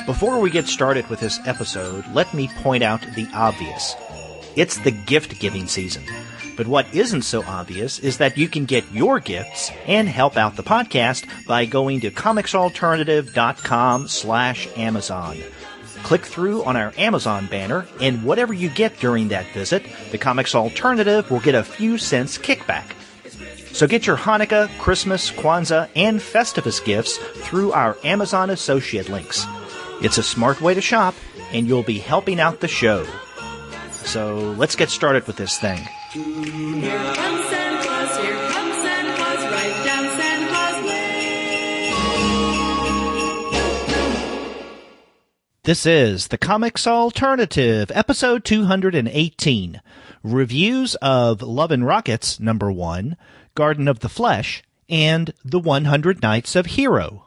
Before we get started with this episode, let me point out the obvious. It's the gift-giving season. But what isn't so obvious is that you can get your gifts and help out the podcast by going to comicsalternative.com/Amazon. Click through on our Amazon banner, and whatever you get during that visit, the Comics Alternative will get a few cents kickback. So get your Hanukkah, Christmas, Kwanzaa, and Festivus gifts through our Amazon associate links. It's a smart way to shop, and you'll be helping out the show. So let's get started with this thing. Here comes Santa Claus, right down Santa Claus Way. This is the Comics Alternative, episode 218. Reviews of Love and Rockets, number 1, Garden of the Flesh, and The 100 Nights of Hero.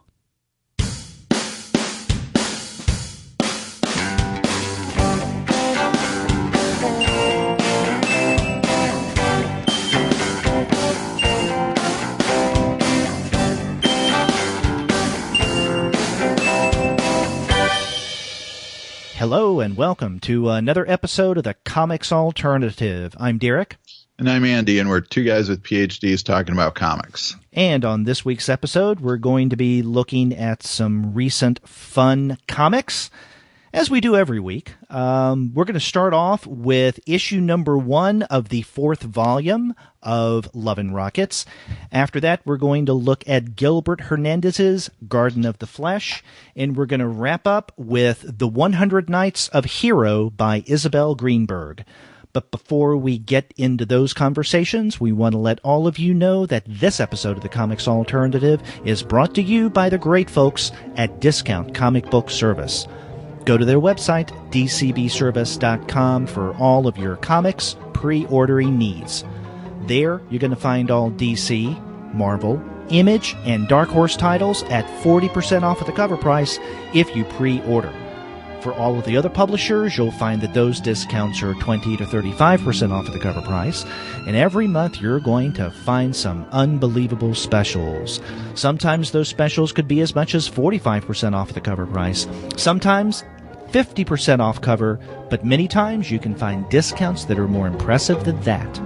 Hello and welcome to another episode of the Comics Alternative. I'm Derek. And I'm Andy, and we're two guys with PhDs talking about comics. And on this week's episode, we're going to be looking at some recent fun comics, as we do every week. We're going to start off with issue number 1 of the 4th volume of Love and Rockets. After that, we're going to look at Gilbert Hernandez's Garden of the Flesh, and we're going to wrap up with The 100 Nights of Hero by Isabel Greenberg. But before we get into those conversations, we want to let all of you know that this episode of the Comics Alternative is brought to you by the great folks at Discount Comic Book Service. Go to their website, dcbservice.com, for all of your comics pre-ordering needs. There, you're going to find all DC, Marvel, Image, and Dark Horse titles at 40% off of the cover price if you pre-order. For all of the other publishers, you'll find that those discounts are 20 to 35% off of the cover price. And every month, you're going to find some unbelievable specials. Sometimes those specials could be as much as 45% off of the cover price. Sometimes 50% off cover, but many times you can find discounts that are more impressive than that.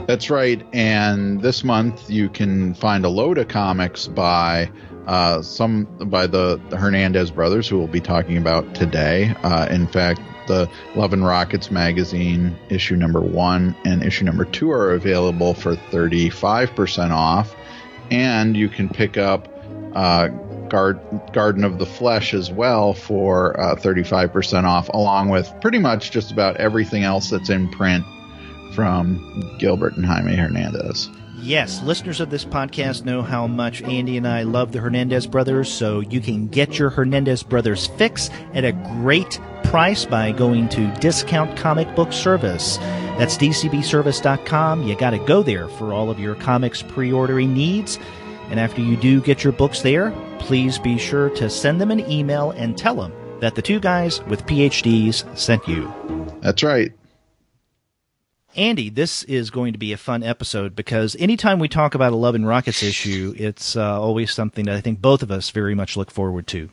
That's right, and this month you can find a load of comics by the Hernandez brothers, who we'll be talking about today. In fact, the Love and Rockets magazine, issue number 1 and issue number 2 are available for 35% off, and you can pick up Garden of the Flesh as well for 35% off, along with pretty much just about everything else that's in print from Gilbert and Jaime Hernandez. Yes, listeners of this podcast know how much Andy and I love the Hernandez brothers, so you can get your Hernandez brothers fix at a great price by going to Discount Comic Book Service. That's dcbservice.com. You got to go there for all of your comics pre-ordering needs. And after you do get your books there, please be sure to send them an email and tell them that the two guys with PhDs sent you. That's right. Andy, this is going to be a fun episode because anytime we talk about a Love and Rockets issue, it's always something that I think both of us very much look forward to.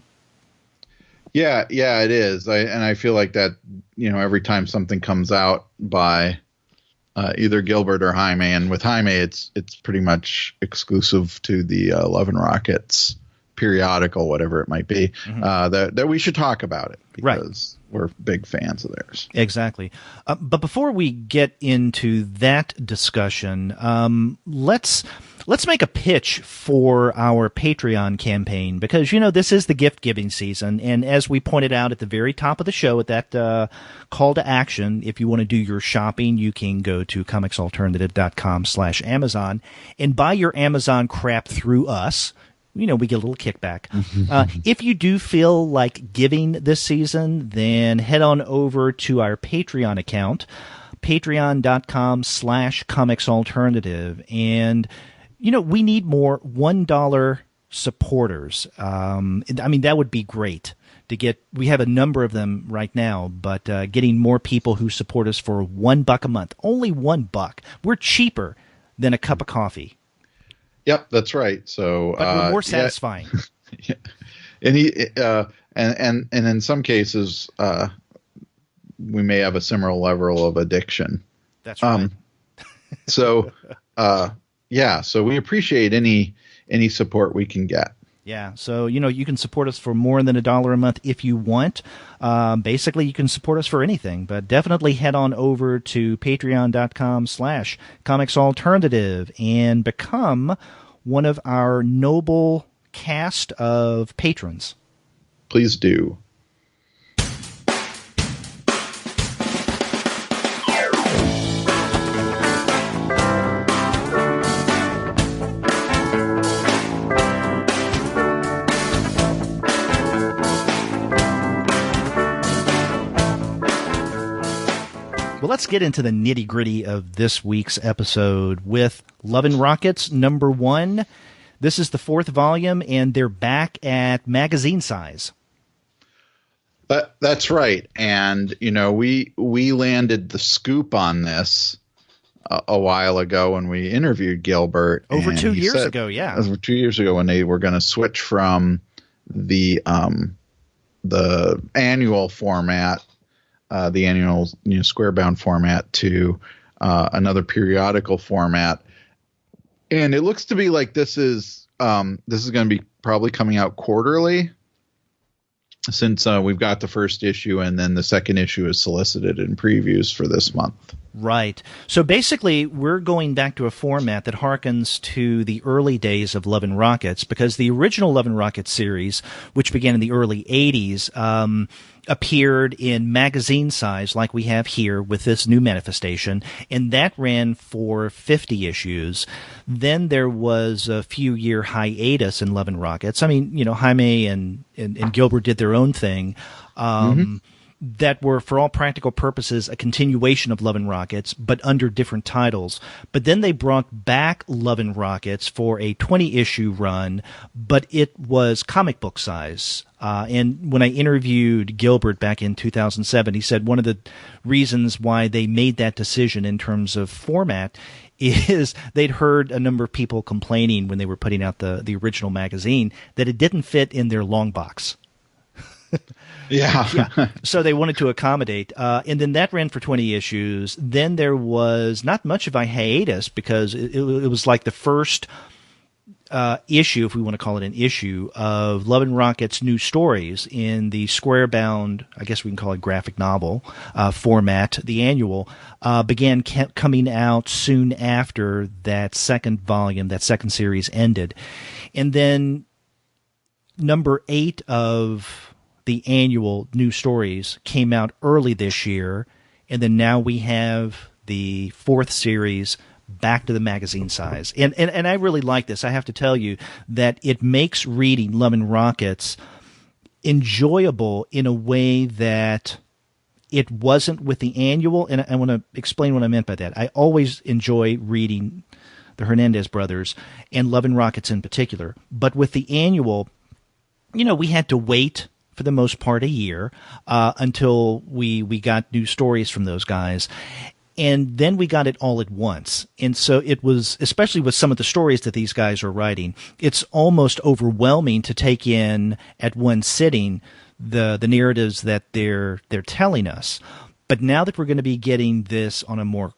Yeah, it is. I feel like that, every time something comes out by either Gilbert or Jaime, and with Jaime, it's pretty much exclusive to the Love and Rockets periodical, whatever it might be, that we should talk about it because we're big fans of theirs. Exactly. But before we get into that discussion, let's make a pitch for our Patreon campaign because, this is the gift-giving season. And as we pointed out at the very top of the show at that call to action, if you want to do your shopping, you can go to comicsalternative.com/Amazon and buy your Amazon crap through us. We get a little kickback. If you do feel like giving this season, then head on over to our Patreon account, patreon.com/comicsalternative. And, we need more $1 supporters. That would be great to get. We have a number of them right now, but getting more people who support us for $1 a month, only $1. We're cheaper than a cup of coffee. Yep, that's right. So, but we're more satisfying. Yeah. And and in some cases, we may have a similar level of addiction. That's right. So, so we appreciate any support we can get. Yeah, so you can support us for more than $1 a month if you want. Basically, you can support us for anything, but definitely head on over to patreon.com/comicsalternative and become one of our noble cast of patrons. Please do. Well, let's get into the nitty-gritty of this week's episode with Love and Rockets #1. This is the 4th volume, and they're back at magazine size. That's right. And, we landed the scoop on this a while ago when we interviewed Gilbert. Over 2 years ago, yeah. Over 2 years ago when they were going to switch from the annual format, the annual square-bound format, to another periodical format. And it looks to be like this is going to be probably coming out quarterly, since we've got the first issue and then the second issue is solicited in previews for this month. Right. So basically, we're going back to a format that harkens to the early days of Love and Rockets, because the original Love and Rockets series, which began in the early 80s, appeared in magazine size like we have here with this new manifestation, and that ran for 50 issues. Then there was a few-year hiatus in Love and Rockets. I mean, Jaime and Gilbert did their own thing. That were, for all practical purposes, a continuation of Love and Rockets, but under different titles. But then they brought back Love and Rockets for a 20-issue run, but it was comic book size. And when I interviewed Gilbert back in 2007, he said one of the reasons why they made that decision in terms of format is they'd heard a number of people complaining when they were putting out the original magazine that it didn't fit in their long box. Yeah. So they wanted to accommodate. And then that ran for 20 issues. Then there was not much of a hiatus, because it was like the first issue, if we want to call it an issue, of Love and Rockets' new stories in the square-bound, I guess we can call it graphic novel format. The annual began coming out soon after that second volume, that second series ended. And then number 8 of the annual new stories came out early this year, and then now we have the 4th series back to the magazine size. And I really like this. I have to tell you that it makes reading Love and Rockets enjoyable in a way that it wasn't with the annual, and I want to explain what I meant by that. I always enjoy reading the Hernandez brothers, and Love and Rockets in particular. But with the annual, we had to wait for the most part a year until we got new stories from those guys. And then we got it all at once. And so it was, especially with some of the stories that these guys are writing, it's almost overwhelming to take in at one sitting the narratives that they're telling us. But now that we're going to be getting this on a more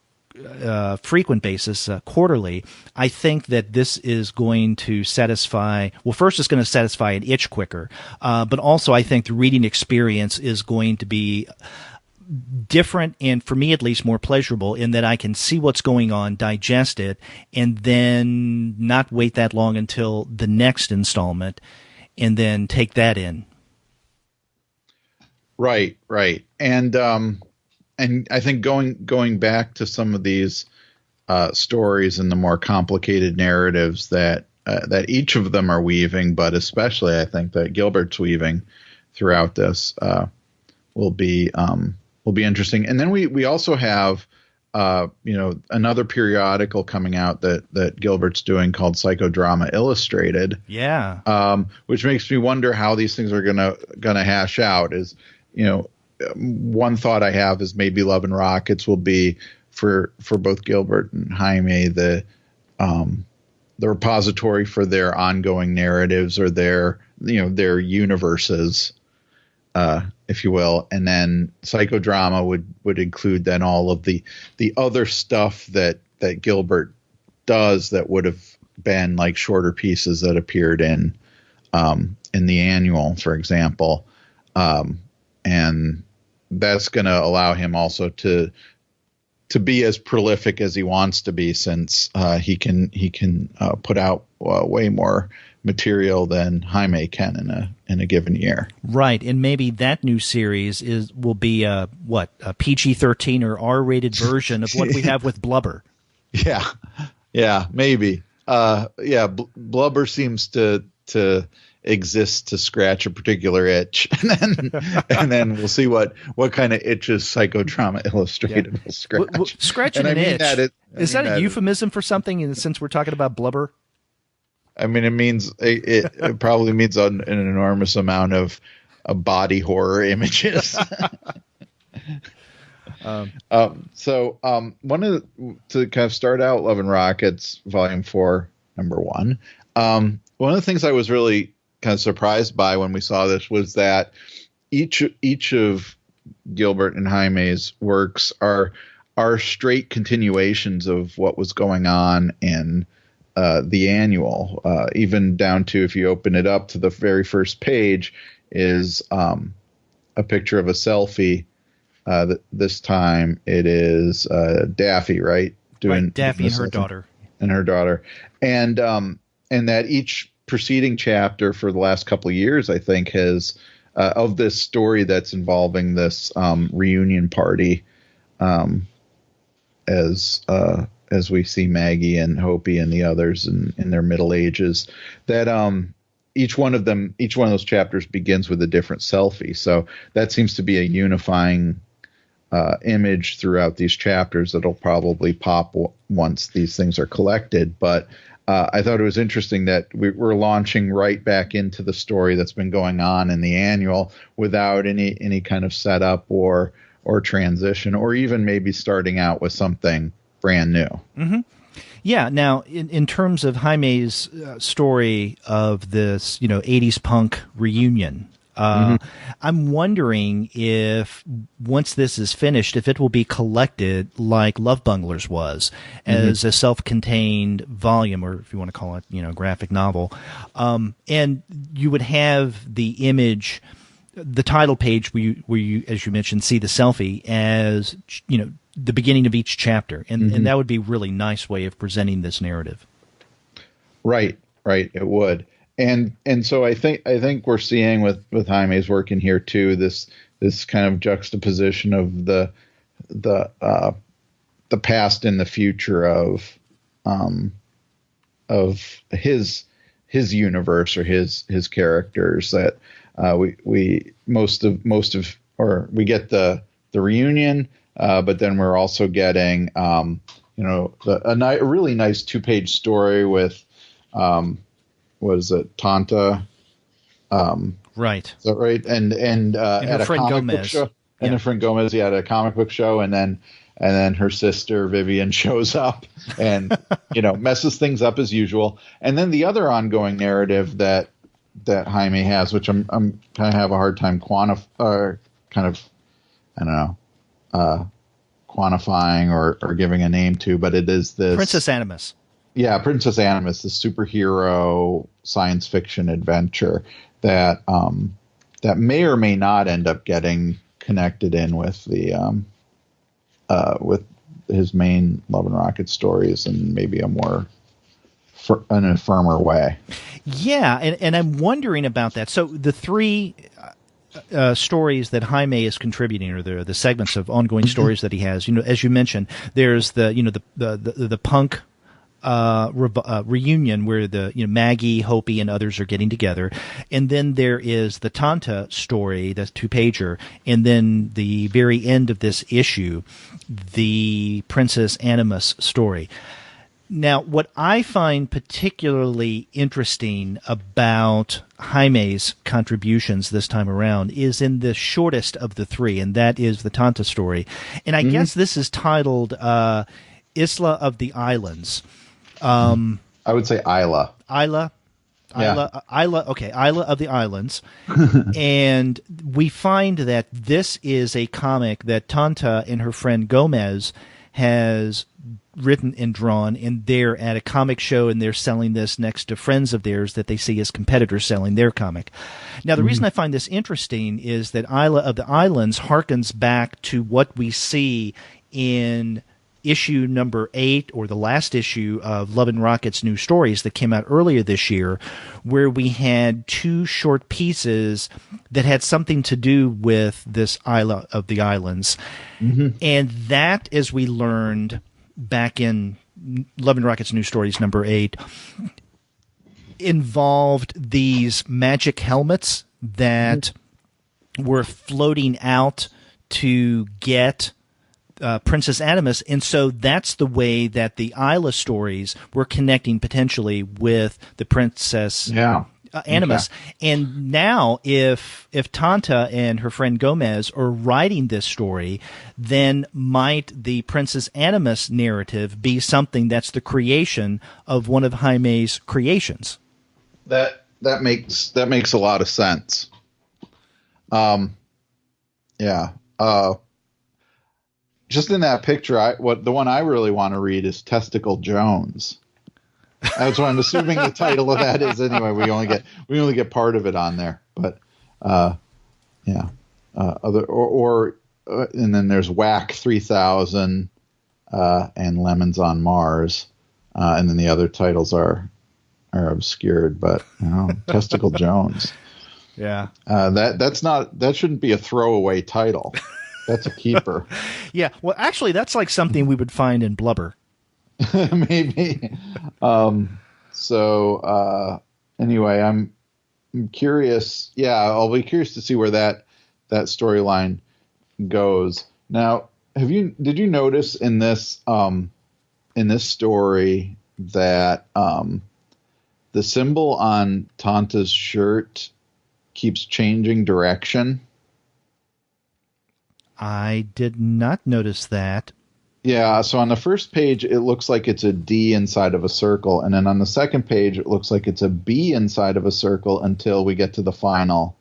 frequent basis, quarterly, I think that this is going to satisfy, well, first it's going to satisfy an itch quicker, but also I think the reading experience is going to be different, and for me at least more pleasurable, in that I can see what's going on, digest it, and then not wait that long until the next installment, and then take that in. Right. And I think going back to some of these stories and the more complicated narratives that each of them are weaving, but especially I think that Gilbert's weaving throughout this will be interesting. And then we also have another periodical coming out that Gilbert's doing called Psychodrama Illustrated. Yeah. Which makes me wonder how these things are gonna hash out. Is one thought I have is maybe Love and Rockets will be for both Gilbert and Jaime the repository for their ongoing narratives or their universes, if you will, and then psychodrama would include then all of the other stuff that Gilbert does that would have been like shorter pieces that appeared in the annual, for example, and that's going to allow him also to be as prolific as he wants to be, since he can put out way more material than Jaime can in a given year. Right, and maybe that new series will be a PG-13 or R-rated version of what we have with Blubber. Yeah, maybe. Blubber seems to exist to scratch a particular itch, and then we'll see what kind of itches Psychodrama Illustrated will scratch. Scratching an itch. Is that a euphemism for something? Since we're talking about Blubber, I mean, it probably means an enormous amount of body horror images. So to kind of start out Love and Rockets Volume 4, Number 1. One of the things I was really kind of surprised by when we saw this was that each of Gilbert and Jaime's works are straight continuations of what was going on in the annual, even down to, if you open it up to the very first page, is a picture of a selfie. This time it is Daffy, right? Daffy and her daughter. And that each preceding chapter for the last couple of years, I think, has of this story that's involving this reunion party, as we see Maggie and Hopey and the others in their middle ages, that each one of those chapters begins with a different selfie. So that seems to be a unifying image throughout these chapters that'll probably pop once these things are collected. But I thought it was interesting that we're launching right back into the story that's been going on in the annual without any kind of setup or transition, or even maybe starting out with something brand new. Mm-hmm. Yeah. Now, in terms of Jaime's story of this, 80s punk reunion, I'm wondering if once this is finished, if it will be collected like Love Bunglers was, as a self-contained volume, or if you want to call it, graphic novel. And you would have the image, the title page where you, as you mentioned, see the selfie as, the beginning of each chapter. And that would be a really nice way of presenting this narrative. Right. It would. And so I think we're seeing with Jaime's work in here too, this kind of juxtaposition of the past and the future of his universe or his characters, that we get the reunion, but then we're also getting a really nice 2-page story with was it Tonta? Right. Is that right? And at a comic book show, and her friend Gomez, at a comic book show, and then her sister Vivian shows up and messes things up as usual. And then the other ongoing narrative that Jaime has, which I'm kind of have a hard time quantifying or giving a name to, but it is this Princess Animus. Yeah, Princess Animus, the superhero science fiction adventure that may or may not end up getting connected in with the with his main Love and Rocket stories in maybe a more in a firmer way. Yeah, and I'm wondering about that. So the three stories that Jaime is contributing, or the segments of ongoing stories that he has, as you mentioned, there's the punk reunion where Maggie, Hopey, and others are getting together, and then there is the Tonta story, that's 2-pager, and then the very end of this issue, the Princess Animus story. Now, what I find particularly interesting about Jaime's contributions this time around is in the shortest of the three, and that is the Tonta story, and I guess this is titled Isla of the Islands. I would say Isla. Isla? Isla of the Islands. And we find that this is a comic that Tonta and her friend Gomez has written and drawn, and they're at a comic show and they're selling this next to friends of theirs that they see as competitors selling their comic. Now, the reason I find this interesting is that Isla of the Islands harkens back to what we see in issue number 8, or the last issue of Love and Rockets New Stories that came out earlier this year, where we had 2 short pieces that had something to do with this Isla of the Islands. And that, as we learned back in Love and Rockets New Stories number 8, involved these magic helmets that were floating out to get Princess Animus, and so that's the way that the Isla stories were connecting potentially with the Princess Animus. Okay. And now, if Tonta and her friend Gomez are writing this story, then might the Princess Animus narrative be something that's the creation of one of Jaime's creations? That makes a lot of sense. Just in that picture, the one I really want to read is Testicle Jones. That's what I'm assuming the title of that is. Anyway, we only get part of it on there, but and then there's Whack 3000 and Lemons on Mars, and then the other titles are obscured. But Testicle Jones, that shouldn't be a throwaway title. That's a keeper. Yeah, well, actually, that's like something we would find in Blubber. Maybe. Anyway, I'm curious. Yeah, I'll be curious to see where that storyline goes. Now, did you notice in this story that the symbol on Tonta's shirt keeps changing direction? I did not notice that. Yeah, so on the first page, it looks like it's a D inside of a circle. And then on the second page, it looks like it's a B inside of a circle until we get to the final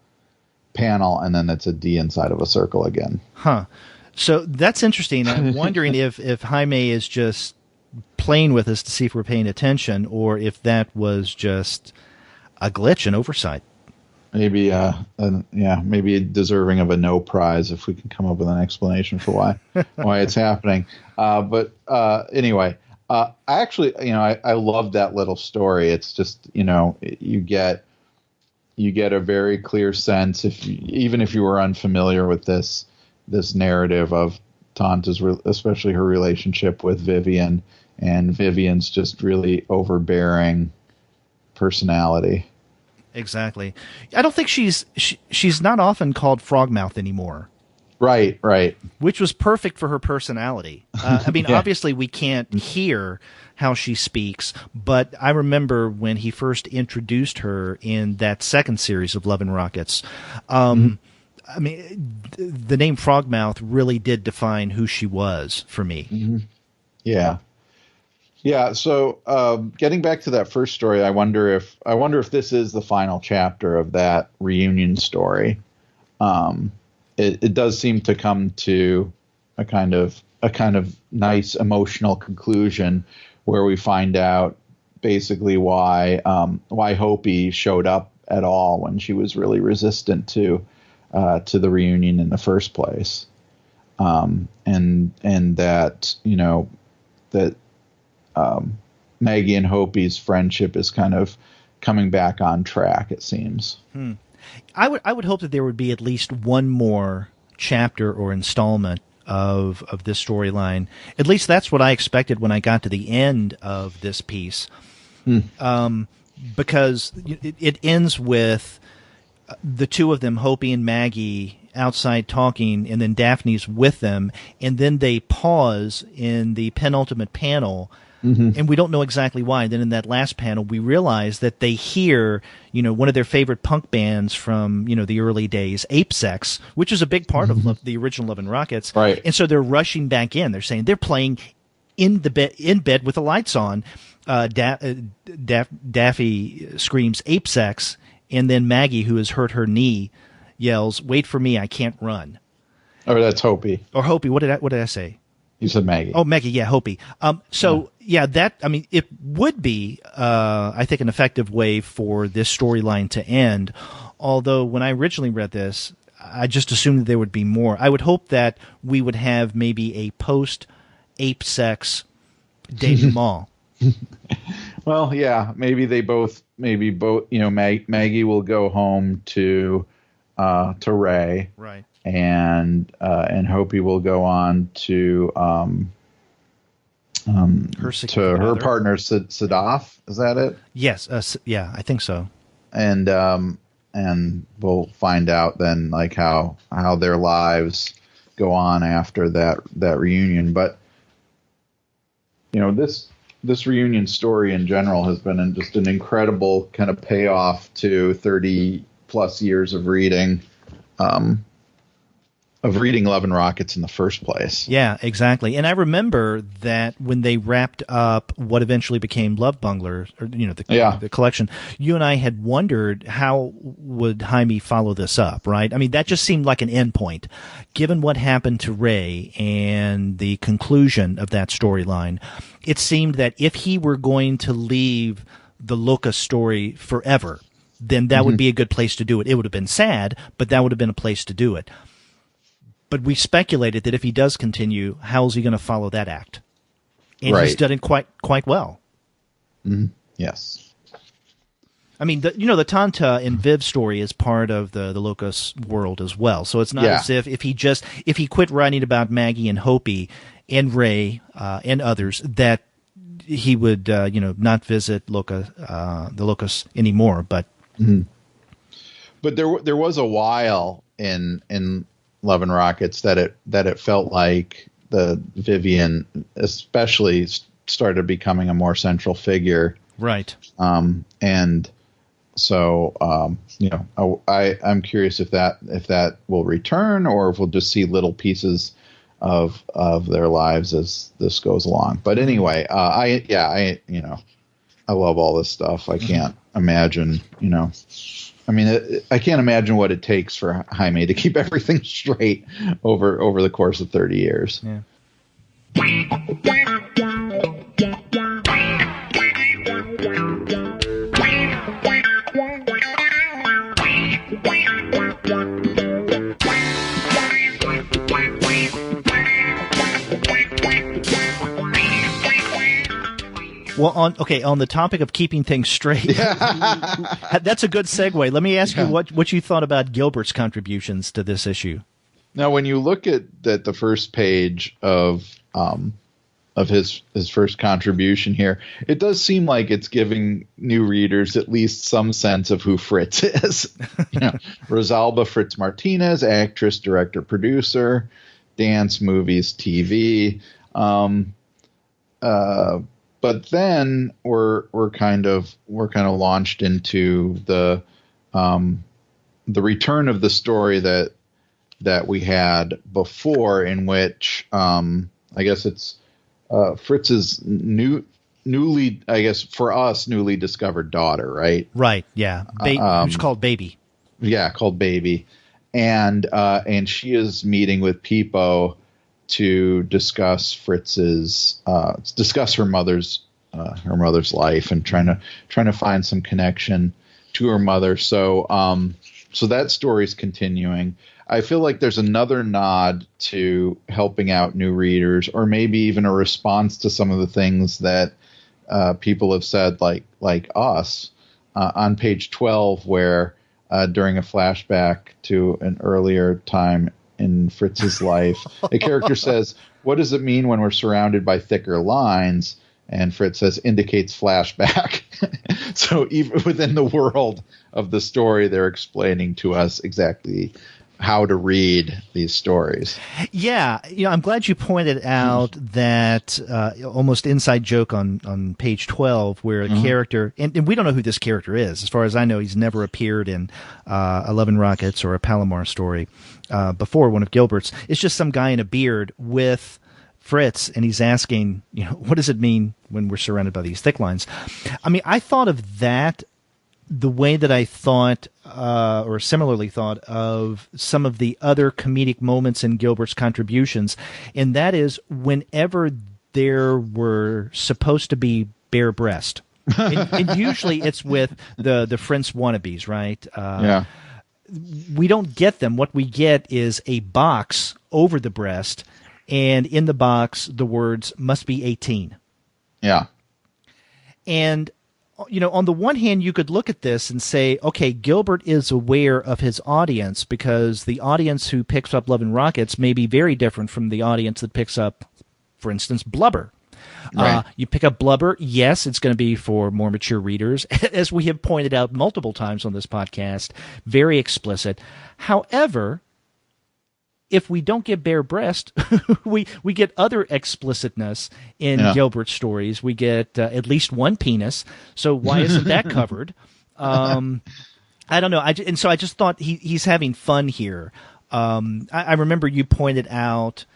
panel, and then it's a D inside of a circle again. Huh. So that's interesting. I'm wondering if Jaime is just playing with us to see if we're paying attention, or if that was just a glitch, an oversight. Maybe, maybe deserving of a no prize if we can come up with an explanation for why it's happening. Anyway, I actually, I love that little story. It's just, you get a very clear sense, even if you were unfamiliar with this narrative of Tonta's, especially her relationship with Vivian, and Vivian's just really overbearing personality. Exactly. I don't think she's not often called Frogmouth anymore. Right. Which was perfect for her personality. Obviously we can't hear how she speaks, but I remember when he first introduced her in that second series of Love and Rockets. The name Frogmouth really did define who she was for me. Mm-hmm. Yeah. Yeah, so getting back to that first story, I wonder if this is the final chapter of that reunion story. It does seem to come to a kind of nice emotional conclusion where we find out basically why Hopey showed up at all when she was really resistant to the reunion in the first place, and that that. Maggie and Hopey's friendship is kind of coming back on track, it seems. I would hope that there would be at least one more chapter or installment of this storyline. At least that's what I expected when I got to the end of this piece. Because it ends with the two of them, Hopey and Maggie, outside talking, and then Daphne's with them, and then they pause in the penultimate panel. And we don't know exactly why. Then in that last panel, we realize that they hear, one of their favorite punk bands from, the early days, Ape Sex, which is a big part of the original Love and Rockets. Right. And so they're rushing back in. They're saying they're playing in bed with the lights on, Daffy screams ape sex, and then Maggie, who has hurt her knee, yells, "Wait for me, I can't run." Oh, that's Hopey. Or Hopey. What did I say? You said Maggie. Oh, Maggie. Yeah, Hopey. It would be, I think, an effective way for this storyline to end. Although when I originally read this, I just assumed that there would be more. I would hope that we would have maybe a post-ape sex denouement. Well, yeah, maybe both. Maggie will go home to Ray, Right. and Hopey will go on to her partner Sadaf. Is that it? Yes. I think so. And we'll find out then like how their lives go on after that reunion. But this reunion story in general has been just an incredible kind of payoff to 30 plus years of reading Love and Rockets in the first place. Yeah, exactly. And I remember that when they wrapped up what eventually became Love Bunglers, or the collection, you and I had wondered how would Jaime follow this up, right? I mean, that just seemed like an endpoint. Given what happened to Ray and the conclusion of that storyline, it seemed that if he were going to leave the Lucas story forever, then that would be a good place to do it. It would have been sad, but that would have been a place to do it. But we speculated that if he does continue, how's he going to follow that act? And he's done it quite well. Mm-hmm. Yes. I mean, the Tonta and Viv story is part of the Lucas world as well. So it's not as if he quit writing about Maggie and Hopey and Ray and others, that he would not visit the Lucas anymore. But but there was a while in Love and Rockets that it felt like the Vivian especially started becoming a more central figure. Right. And so I'm curious if that will return, or if we'll just see little pieces of their lives as this goes along. But anyway, I love all this stuff. I can't imagine, I can't imagine what it takes for Jaime to keep everything straight over the course of 30 years. Yeah. Well, on the topic of keeping things straight, that's a good segue. Let me ask you what you thought about Gilbert's contributions to this issue. Now, when you look at the first page of his first contribution here, it does seem like it's giving new readers at least some sense of who Fritz is. Rosalba Fritz Martinez, actress, director, producer, dance, movies, TV. But then we're kind of launched into the return of the story that we had before, in which I guess it's Fritz's newly discovered daughter, right? Right. Yeah. It's called Baby. Yeah, called Baby, and she is meeting with Peepo to discuss her mother's life, and trying to find some connection to her mother. So that story's continuing. I feel like there's another nod to helping out new readers, or maybe even a response to some of the things that people have said, like us, on page 12, where during a flashback to an earlier time in Fritz's life, a character says, "What does it mean when we're surrounded by thicker lines?" And Fritz says, "Indicates flashback." So even within the world of the story, they're explaining to us exactly how to read these stories. Yeah, I'm glad you pointed out that almost inside joke on page 12, where a character, and we don't know who this character is. As far as I know, he's never appeared in a Love and Rockets or a Palomar story before, one of Gilbert's. It's just some guy in a beard with Fritz, and he's asking, what does it mean when we're surrounded by these thick lines? I mean, I thought of that the way that I thought, or similarly thought of some of the other comedic moments in Gilbert's contributions, and that is whenever there were supposed to be bare breast. and usually it's with the Fritz wannabes, right? Yeah. We don't get them. What we get is a box over the breast, and in the box, the words must be 18. Yeah. And, on the one hand, you could look at this and say, okay, Gilbert is aware of his audience because the audience who picks up Love and Rockets may be very different from the audience that picks up, for instance, Blubber. Right. You pick up Blubber, yes, it's going to be for more mature readers, as we have pointed out multiple times on this podcast, very explicit. However, if we don't get bare breast, we get other explicitness in Gilbert's stories. We get at least one penis, so why isn't that covered? I don't know. And so I just thought he's having fun here. I remember you pointed out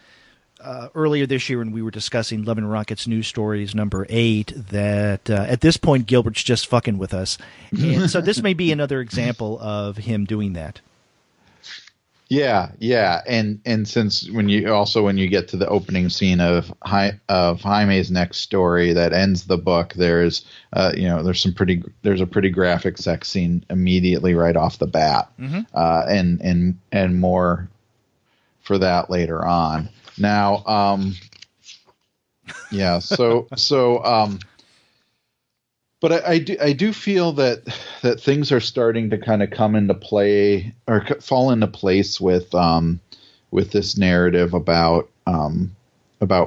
earlier this year when we were discussing Love and Rockets News Stories number 8 that at this point Gilbert's just fucking with us. And so this may be another example of him doing that. Yeah, and since when you get to the opening scene of Jaime's next story that ends the book, there's a pretty graphic sex scene immediately right off the bat, and more for that later on. Now, but I do feel that things are starting to kind of come into play or fall into place with this narrative about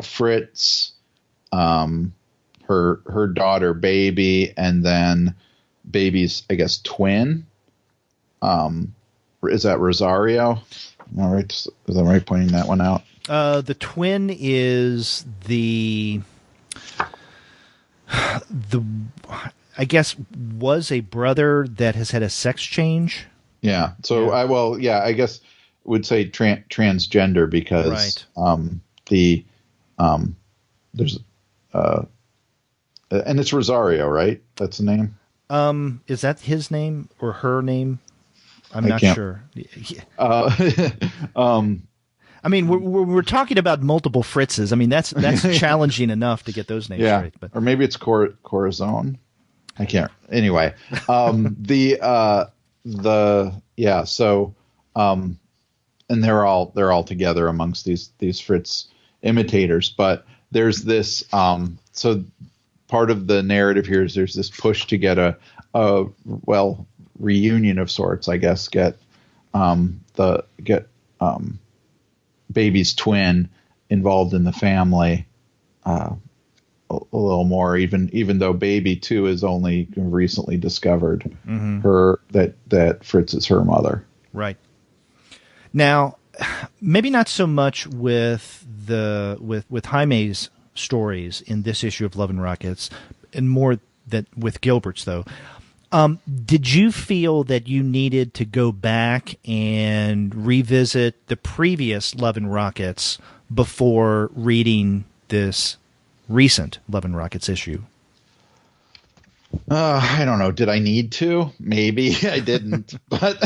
Fritz, her daughter Baby, and then Baby's, I guess, twin. Is that Rosario? All right, is that right? Pointing that one out. The twin is the I guess was a brother that has had a sex change. Yeah. So I guess would say transgender because there's and it's Rosario, right? That's the name. Is that his name or her name? I'm not sure. I mean, we're talking about multiple Fritzes. I mean, that's challenging enough to get those names straight. But. Or maybe it's Corazon. I can't. Anyway, and they're all together amongst these Fritz imitators. But there's this. So part of the narrative here is there's this push to get a reunion of sorts. I guess get Baby's twin involved in the family a little more, even though Baby too is only recently discovered her that Fritz is her mother. Right. Now, maybe not so much with Jaime's stories in this issue of Love and Rockets, and more that with Gilbert's though. Did you feel that you needed to go back and revisit the previous Love and Rockets before reading this recent Love and Rockets issue? I don't know. Did I need to? Maybe I didn't. But,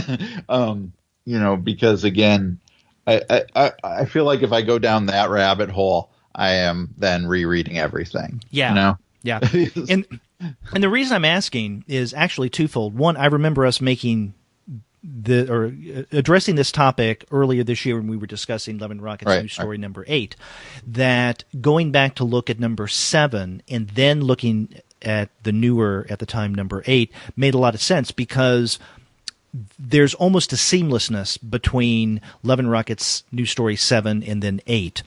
because again, I feel like if I go down that rabbit hole, I am then rereading everything. Yeah. Yeah. And the reason I'm asking is actually twofold. One, I remember us addressing this topic earlier this year when we were discussing Love and Rockets News Story number 8, that going back to look at number 7 and then looking at the newer, at the time, number 8 made a lot of sense because there's almost a seamlessness between Love and Rockets News Story 7 and then 8.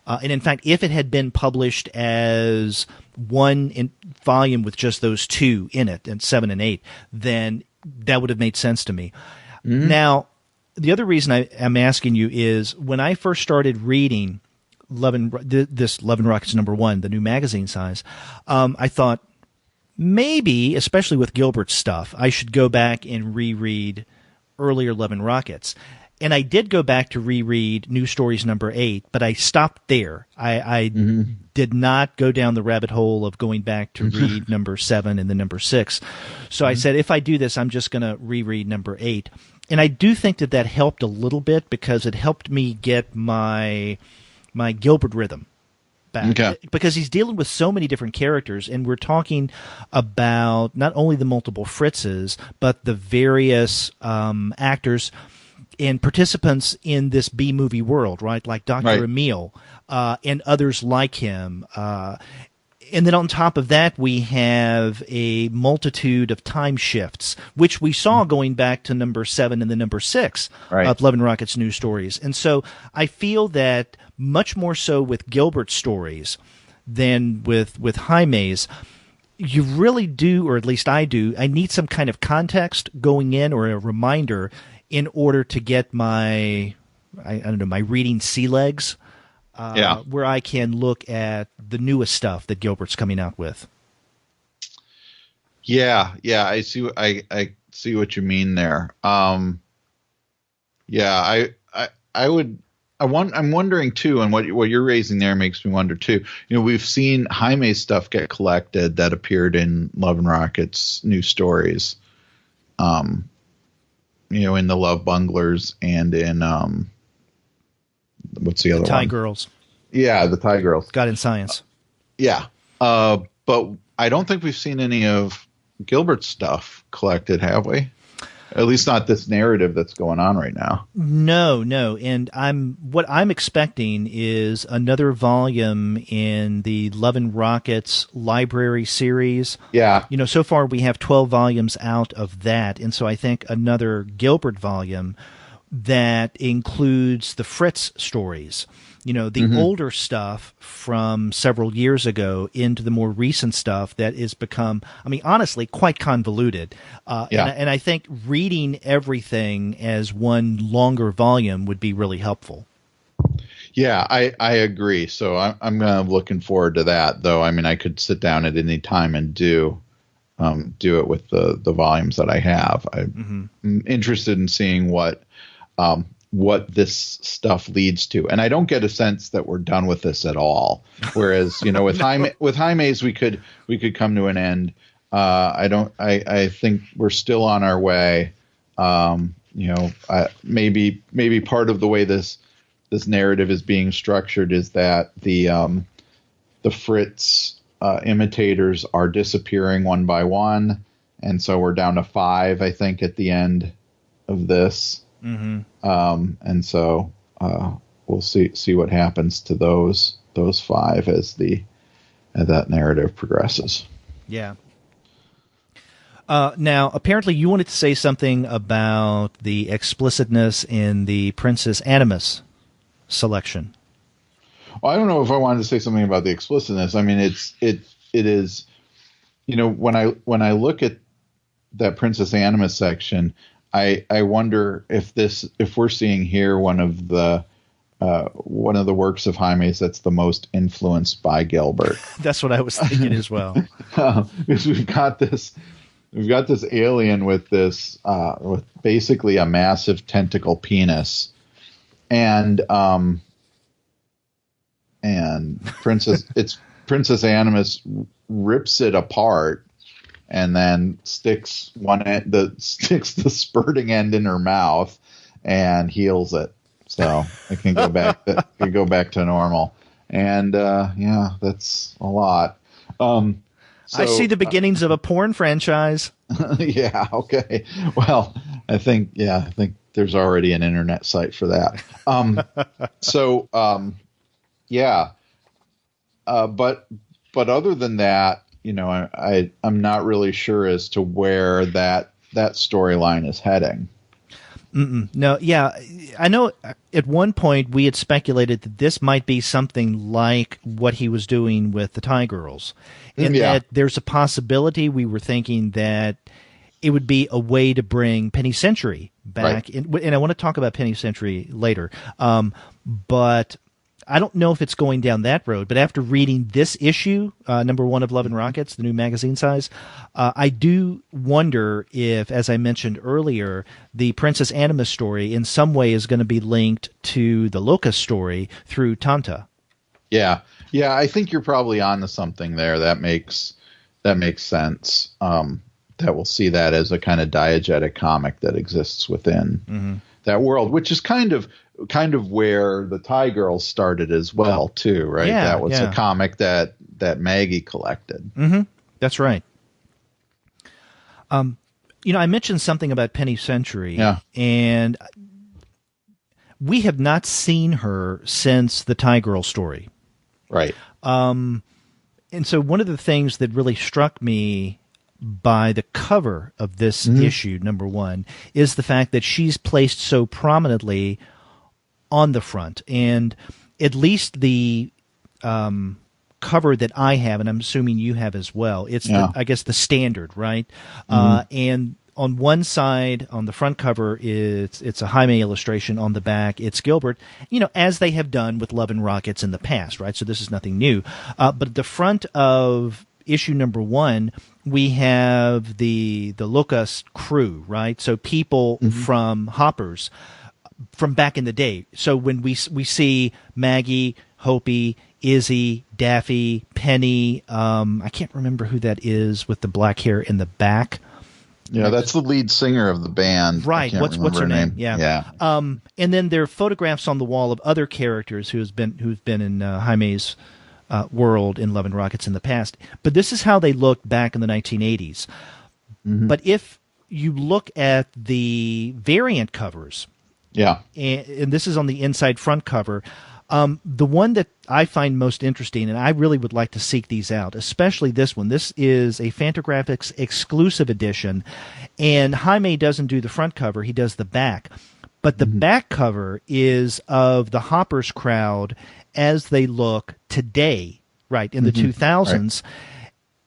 And in fact, if it had been published as one volume with just those two in it, and 7 and 8, then that would have made sense to me. Mm-hmm. Now, the other reason I'm asking you is when I first started reading this Love and Rockets number 1, the new magazine size, I thought maybe, especially with Gilbert's stuff, I should go back and reread earlier Love and Rockets. And I did go back to reread New Stories number 8, but I stopped there. I did not go down the rabbit hole of going back to read number 7 and then number 6. So I said, if I do this, I'm just going to reread number 8. And I do think that helped a little bit because it helped me get my Gilbert rhythm back. Okay. Because he's dealing with so many different characters, and we're talking about not only the multiple Fritzes, but the various actors and participants in this B-movie world, right? Like Dr. Emil and others like him. And then on top of that, we have a multitude of time shifts, which we saw going back to number 7 and the number 6 of Love and Rockets News Stories. And so I feel that much more so with Gilbert's stories than with Jaime's, you really do, or at least I do, I need some kind of context going in or a reminder in order to get my reading sea legs, where I can look at the newest stuff that Gilbert's coming out with. Yeah, I see. I see what you mean there. I'm wondering too, and what you're raising there makes me wonder too. You know, we've seen Jaime's stuff get collected that appeared in Love and Rockets New Stories. You know, in the Love Bunglers and in what's the other one? Thai Girls. Yeah, the Thai Girls. God in Science. But I don't think we've seen any of Gilbert's stuff collected, have we? At least not this narrative that's going on right now. No. And what I'm expecting is another volume in the Love and Rockets library series. Yeah. You know, so far we have 12 volumes out of that. And so I think another Gilbert volume that includes the Fritz stories. You know, the older stuff from several years ago into the more recent stuff that has become, I mean, honestly, quite convoluted. And I think reading everything as one longer volume would be really helpful. Yeah, I agree. So I'm looking forward to that, though. I mean, I could sit down at any time and do it with the volumes that I have. I'm interested in seeing what this stuff leads to. And I don't get a sense that we're done with this at all. Whereas, you know, with Jaime's, we could come to an end. I think we're still on our way. You know, maybe part of the way this narrative is being structured is that the Fritz imitators are disappearing one by one. And so we're down to 5, I think, at the end of this. And so we'll see what happens to those 5 as that narrative progresses. Yeah. Now, apparently, you wanted to say something about the explicitness in the Princess Animus selection. Well, I don't know if I wanted to say something about the explicitness. I mean, it is, you know, when I look at that Princess Animus section, I wonder if we're seeing here one of the works of Jaime's that's the most influenced by Gilbert. That's what I was thinking as well. Because we've got this alien with this with basically a massive tentacle penis, and Princess Animus rips it apart. And then sticks the spurting end in her mouth and heals it, so it can go back to normal. And that's a lot. So, I see the beginnings of a porn franchise. Yeah. Okay. Well, I think there's already an internet site for that. But other than that. You know, I'm not really sure as to where that storyline is heading. No, yeah. I know at one point we had speculated that this might be something like what he was doing with the Thai Girls. And that there's a possibility we were thinking that it would be a way to bring Penny Century back. Right. And I want to talk about Penny Century later. But I don't know if it's going down that road, but after reading this issue, number 1 of Love and Rockets, the new magazine size, I do wonder if, as I mentioned earlier, the Princess Animus story in some way is going to be linked to the Locust story through Tonta. Yeah. Yeah, I think you're probably onto something there. That makes sense. That we'll see that as a kind of diegetic comic that exists within that world, which is kind of where the Tie Girls started as well, too, right? Yeah, that was a comic that Maggie collected. Mm-hmm. That's right. I mentioned something about Penny Century, and we have not seen her since the Tie Girl story. Right. And so one of the things that really struck me by the cover of this issue, number 1, is the fact that she's placed so prominently on the front. And at least the cover that I have, and I'm assuming you have as well, it's, I guess, the standard, right? And on one side, on the front cover, it's a Jaime illustration. On the back, it's Gilbert, as they have done with Love and Rockets in the past, right? So this is nothing new. But at the front of issue number 1, we have the Locust crew, right? So people from Hoppers from back in the day. So when we see Maggie, Hopey, Izzy, Daffy, Penny, I can't remember who that is with the black hair in the back. Yeah, that's the lead singer of the band. Right. What's her name? Yeah. And then there are photographs on the wall of other characters who've been in Jaime's world in Love and Rockets in the past. But this is how they looked back in the 1980s. But if you look at the variant covers, and this is on the inside front cover, the one that I find most interesting, and I really would like to seek these out, especially this one. This is a Fantagraphics exclusive edition, and Jaime doesn't do the front cover, he does the back. But the back cover is of the Hoppers crowd as they look today, right, in the 2000s. Right.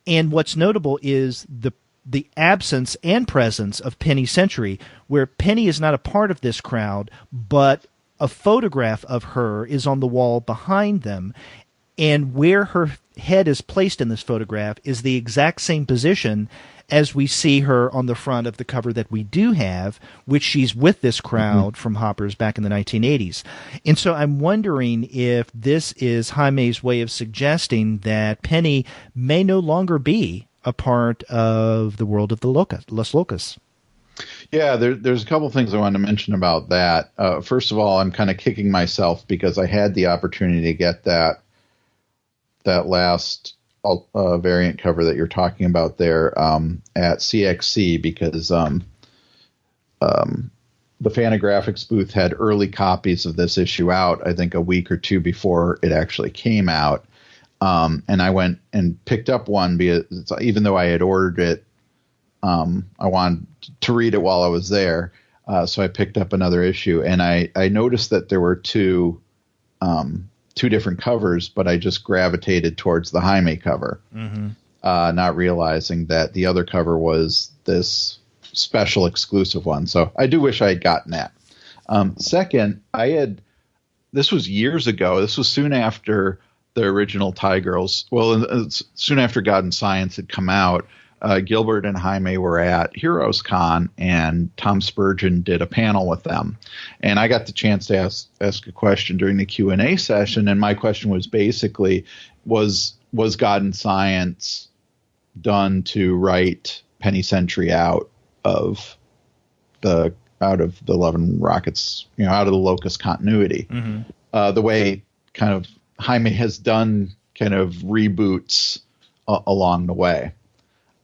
And what's notable is the absence and presence of Penny Century, where Penny is not a part of this crowd, but a photograph of her is on the wall behind them, and where her head is placed in this photograph is the exact same position as we see her on the front of the cover that we do have, which she's with this crowd from Hoppers back in the 1980s. And so I'm wondering if this is Jaime's way of suggesting that Penny may no longer be a part of the world of the Los Locos. Yeah, there's a couple things I wanted to mention about that. First of all, I'm kind of kicking myself because I had the opportunity to get that last variant cover that you're talking about there at CXC, because the Fantagraphics booth had early copies of this issue out, I think a week or two before it actually came out. And I went and picked up one because even though I had ordered it, I wanted to read it while I was there. So I picked up another issue, and I noticed that there were two different covers, but I just gravitated towards the Jaime cover, not realizing that the other cover was this special exclusive one. So I do wish I had gotten that. Second, this was years ago. This was soon after the original Tie Girls. Well, soon after God and Science had come out. Gilbert and Jaime were at Heroes Con, and Tom Spurgeon did a panel with them. And I got the chance to ask a question during the Q&A session, and my question was basically, was God and Science done to write Penny Century out of the Love and Rockets, out of the Locust continuity, the way kind of Jaime has done kind of reboots along the way.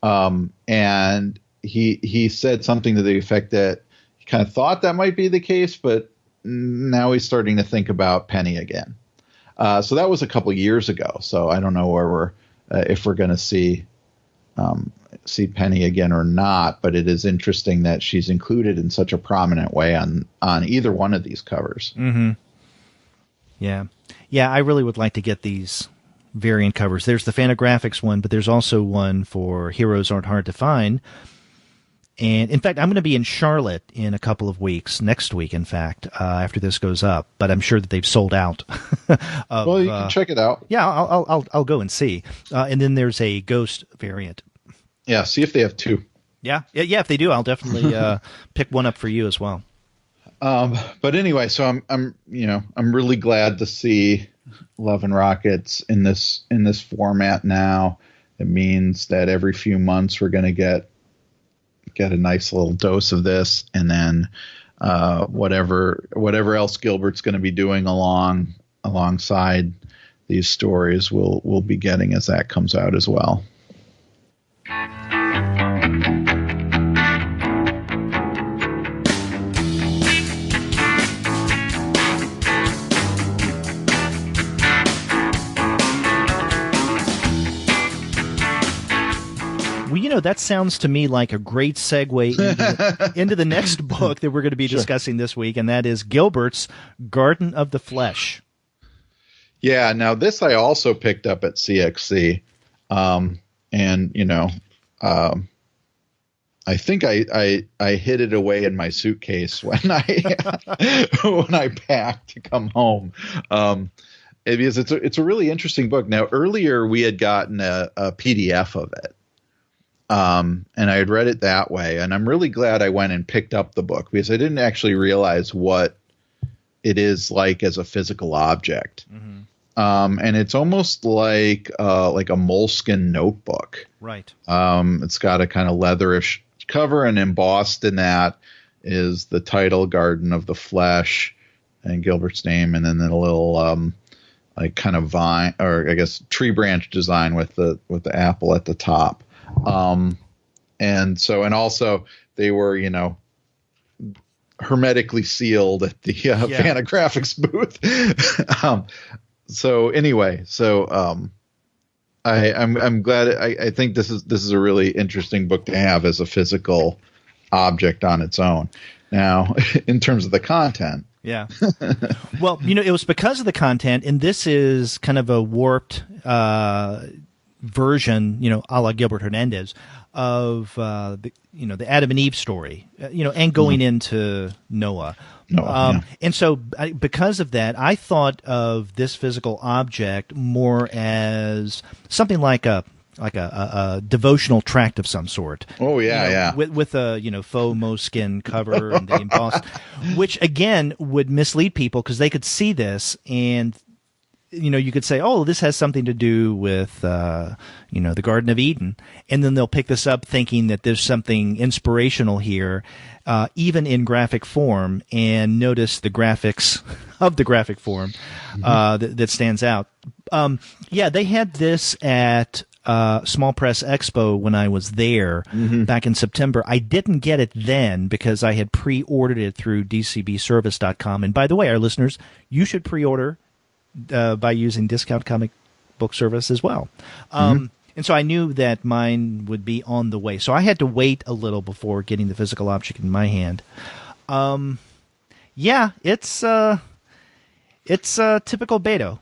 And he said something to the effect that he kind of thought that might be the case, but now he's starting to think about Penny again. So that was a couple years ago. So I don't know where if we're going to see Penny again or not, but it is interesting that she's included in such a prominent way on either one of these covers. Yeah. I really would like to get these variant covers. There's the Fantagraphics one, but there's also one for Heroes Aren't Hard to Find. And in fact, I'm going to be in Charlotte in a couple of weeks, next week, in fact, after this goes up. But I'm sure that they've sold out. Well, you can check it out. Yeah, I'll go and see. And then there's a Ghost variant. Yeah, see if they have two. Yeah. If they do, I'll definitely pick one up for you as well. But anyway, so I'm really glad to see Love and Rockets in this format now. It means that every few months we're going to get a nice little dose of this, and then whatever else Gilbert's going to be doing alongside these stories, we'll be getting as that comes out as well. Well, that sounds to me like a great segue into the next book that we're going to be discussing this week, and that is Gilbert's Garden of the Flesh. Yeah, now this I also picked up at CXC, and I think I hid it away in my suitcase when I packed to come home. Because it's a really interesting book. Now earlier we had gotten a PDF of it. And I had read it that way, and I'm really glad I went and picked up the book because I didn't actually realize what it is like as a physical object. Mm-hmm. And it's almost like a moleskin notebook. Right. It's got a kind of leatherish cover, and embossed in that is the title, Garden of the Flesh, and Gilbert's name, and then a little like kind of vine, or I guess tree branch design with the apple at the top. And also they were, hermetically sealed at the Fantagraphics booth. I'm glad. I think this is a really interesting book to have as a physical object on its own. Now, in terms of the content. Yeah. Well, it was because of the content, and this is kind of a warped version, a la Gilbert Hernandez, of the Adam and Eve story, and going into Noah. And so because of that, I thought of this physical object more as something like a devotional tract of some sort. Oh yeah, with a faux moleskin cover and the embossed, which again would mislead people because they could see this and you could say, oh, this has something to do with, the Garden of Eden. And then they'll pick this up thinking that there's something inspirational here, even in graphic form, and notice the graphics of the graphic form that stands out. They had this at Small Press Expo when I was there back in September. I didn't get it then because I had pre-ordered it through dcbservice.com. And by the way, our listeners, you should pre-order by using Discount Comic Book Service as well. And so I knew that mine would be on the way. So I had to wait a little before getting the physical object in my hand. It's typical Beto.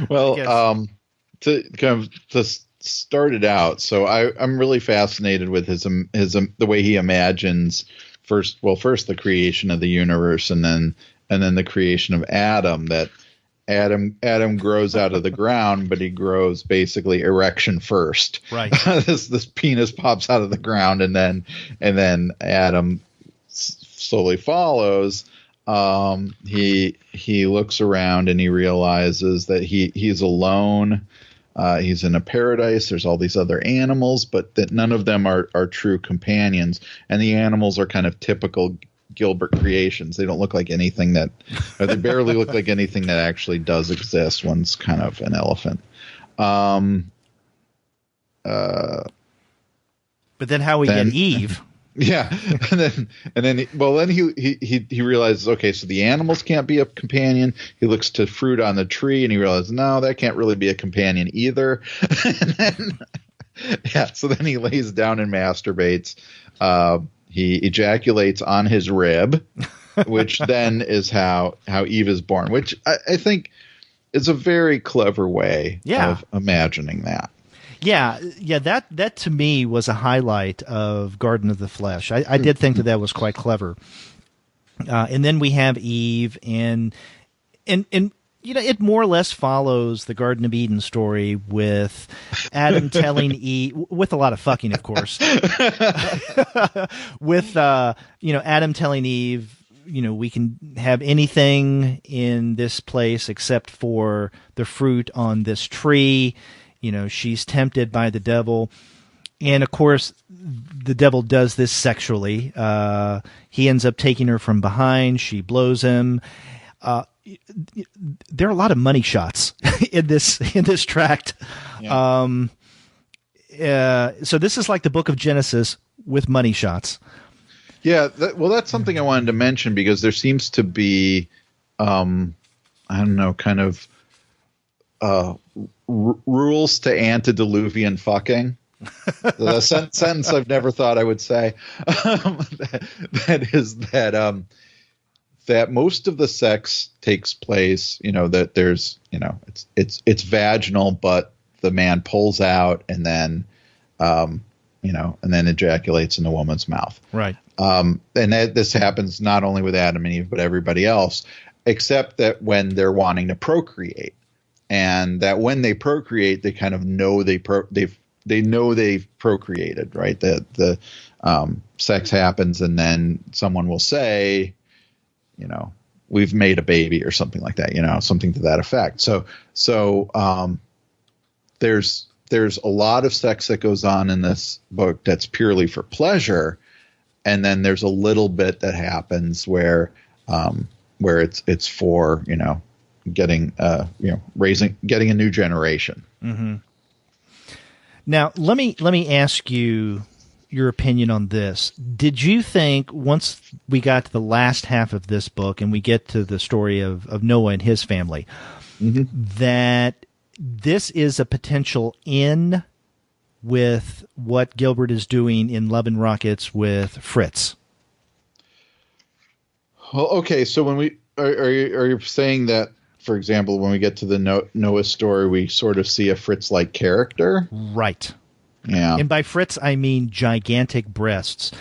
Well, to start it out, so I'm really fascinated with his the way he imagines first the creation of the universe, and then the creation of Adam. That Adam grows out of the ground, but he grows basically erection first. Right. this penis pops out of the ground, and then Adam slowly follows. He looks around and he realizes that he's alone. He's in a paradise. There's all these other animals, but that none of them are true companions. And the animals are kind of typical Gilbert creations. They don't look like anything or they barely look like anything that actually does exist. One's kind of an elephant. But then how we get Eve? Yeah, and then he realizes, okay, so the animals can't be a companion. He looks to fruit on the tree and he realizes, no, that can't really be a companion either. So then he lays down and masturbates. He ejaculates on his rib, which then is how Eve is born, which I think is a very clever way of imagining that. Yeah, that to me was a highlight of Garden of the Flesh. I did think that was quite clever. And then we have Eve, and it more or less follows the Garden of Eden story with Adam telling Eve, with a lot of fucking, of course, with Adam telling Eve, we can have anything in this place except for the fruit on this tree. She's tempted by the devil. And of course, the devil does this sexually. He ends up taking her from behind. She blows him. There are a lot of money shots in this tract. Yeah. So this is like the Book of Genesis with money shots. Yeah, that's something I wanted to mention because there seems to be, kind of rules to antediluvian fucking. The sentence I've never thought I would say. That is that most of the sex takes place, that there's, it's vaginal, but the man pulls out and then, and then ejaculates in the woman's mouth. Right. And this happens not only with Adam and Eve, but everybody else, except that when they're wanting to procreate, and that when they procreate, they kind of know they know they've procreated, right? The sex happens, and then someone will say, we've made a baby or something like that, something to that effect. So there's a lot of sex that goes on in this book that's purely for pleasure. And then there's a little bit that happens where it's for, getting a new generation. Mm-hmm. Now, let me ask you your opinion on this. Did you think once we got to the last half of this book and we get to the story of Noah and his family, that this is a potential in with what Gilbert is doing in Love and Rockets with Fritz? Well, okay, so when we are you saying that, for example, when we get to the Noah story, we sort of see a Fritz-like character? Right. Yeah. And by Fritz, I mean gigantic breasts.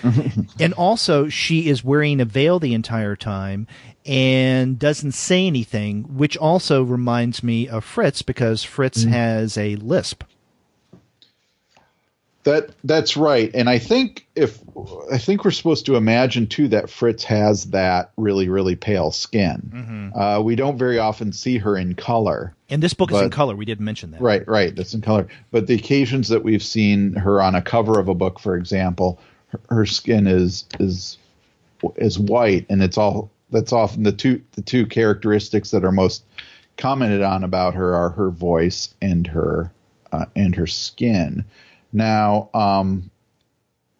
And also, she is wearing a veil the entire time and doesn't say anything, which also reminds me of Fritz because Fritz has a lisp. That's right. And I think we're supposed to imagine too that Fritz has that really, really pale skin. Mm-hmm. We don't very often see her in color. And this book is in color. We didn't mention that. Right. That's in color. But the occasions that we've seen her on a cover of a book, for example, her skin is white, and that's often the two characteristics that are most commented on about her are her voice and her skin. Now,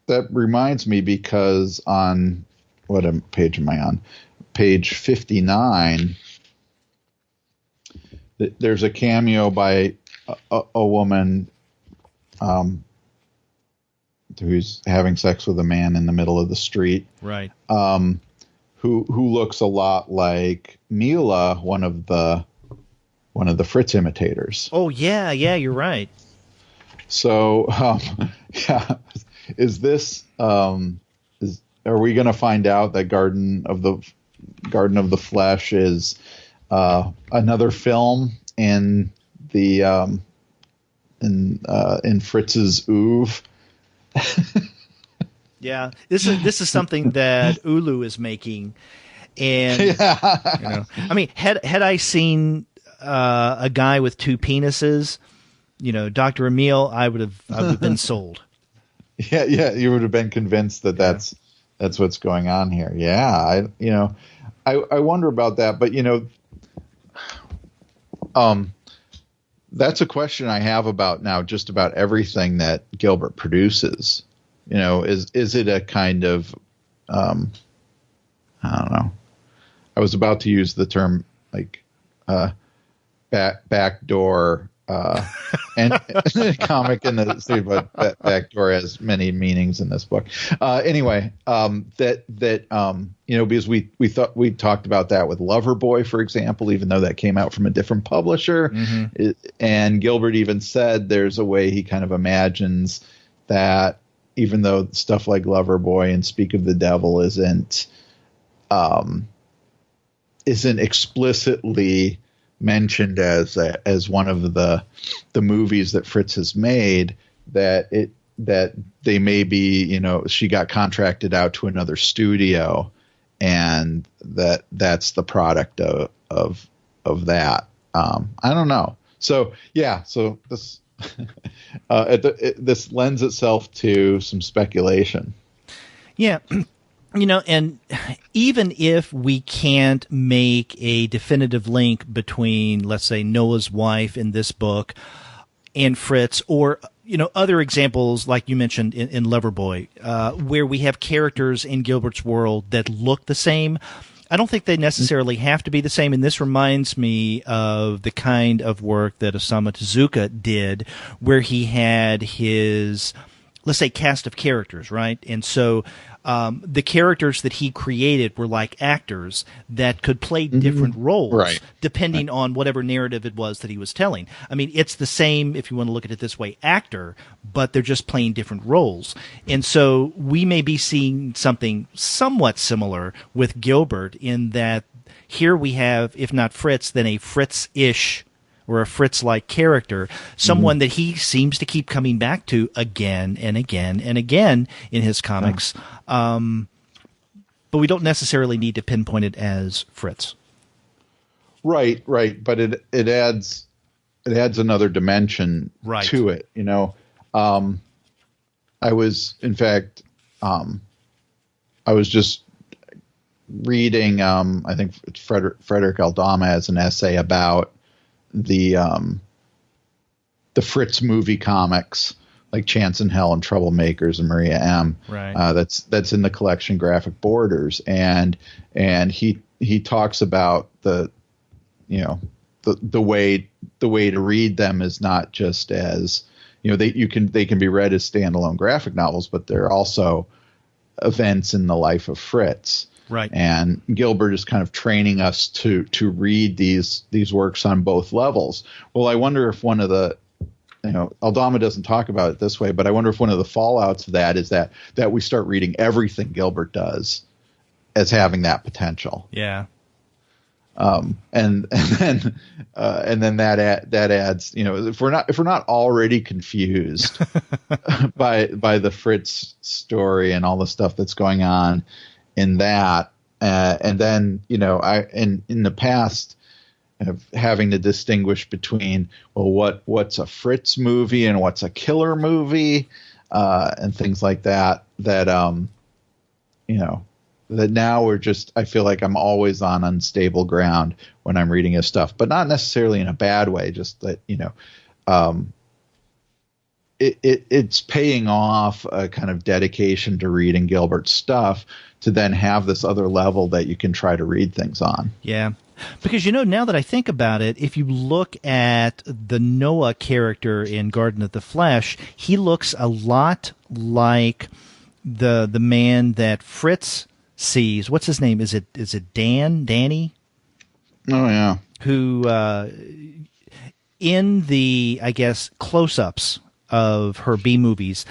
that reminds me because on what page am I on? Page 59. There's a cameo by a woman who's having sex with a man in the middle of the street. Right. Who looks a lot like Mila, one of the Fritz imitators. Oh yeah, you're right. So, yeah, is this are we going to find out that Garden of the Flesh is another film in the in Fritz's oeuvre? Yeah, this is something that Ulu is making, and I mean, had I seen a guy with two penises, Dr. Emil, I would have been sold. Yeah, you would have been convinced that that's what's going on here. Yeah, I wonder about that, but that's a question I have about now just about everything that Gilbert produces. Is it a kind of I don't know. I was about to use the term like backdoor and comic in the studio, but backdoor has many meanings in this book. Anyway, because we talked about that with Loverboy, for example, even though that came out from a different publisher, and Gilbert even said there's a way he kind of imagines that even though stuff like Loverboy and Speak of the Devil isn't explicitly mentioned as one of the movies that Fritz has made, that they may be, she got contracted out to another studio, and that's the product of that. I don't know. So yeah, so this this lends itself to some speculation. Yeah. And even if we can't make a definitive link between, let's say, Noah's wife in this book and Fritz, or, other examples like you mentioned in Loverboy, where we have characters in Gilbert's world that look the same, I don't think they necessarily have to be the same. And this reminds me of the kind of work that Osamu Tezuka did, where he had his, let's say, cast of characters, right? And so the characters that he created were like actors that could play different roles depending on whatever narrative it was that he was telling. I mean, it's the same, if you want to look at it this way, actor, but they're just playing different roles. And so we may be seeing something somewhat similar with Gilbert, in that here we have, if not Fritz, then a Fritz-ish or a Fritz-like character, someone that he seems to keep coming back to again and again and again in his comics. But we don't necessarily need to pinpoint it as Fritz. Right. But it adds another dimension to it. I was, in fact, I was just reading, I think it's Frederick Aldama has an essay about the Fritz movie comics, like Chance in Hell and Troublemakers and Maria M. Right. That's in the collection Graphic Borders, and he talks about the way to read them is not just as they can be read as standalone graphic novels, but they're also events in the life of Fritz. Right. And Gilbert is kind of training us to read these works on both levels. Well, I wonder if one of the, Aldama doesn't talk about it this way, but I wonder if one of the fallouts of that is that we start reading everything Gilbert does as having that potential. Yeah. And then that adds, if we're not already confused by the Fritz story and all the stuff that's going on in that, and then in the past, having to distinguish between what's a Fritz movie and what's a killer movie, and things like that. That now I feel like I'm always on unstable ground when I'm reading his stuff, but not necessarily in a bad way. Just that it's paying off a kind of dedication to reading Gilbert's stuff, to then have this other level that you can try to read things on. Yeah. Because, now that I think about it, if you look at the Noah character in Garden of the Flesh, he looks a lot like the man that Fritz sees. What's his name? Is it Danny? Oh, yeah. Who, in the, I guess, close-ups of her B movies,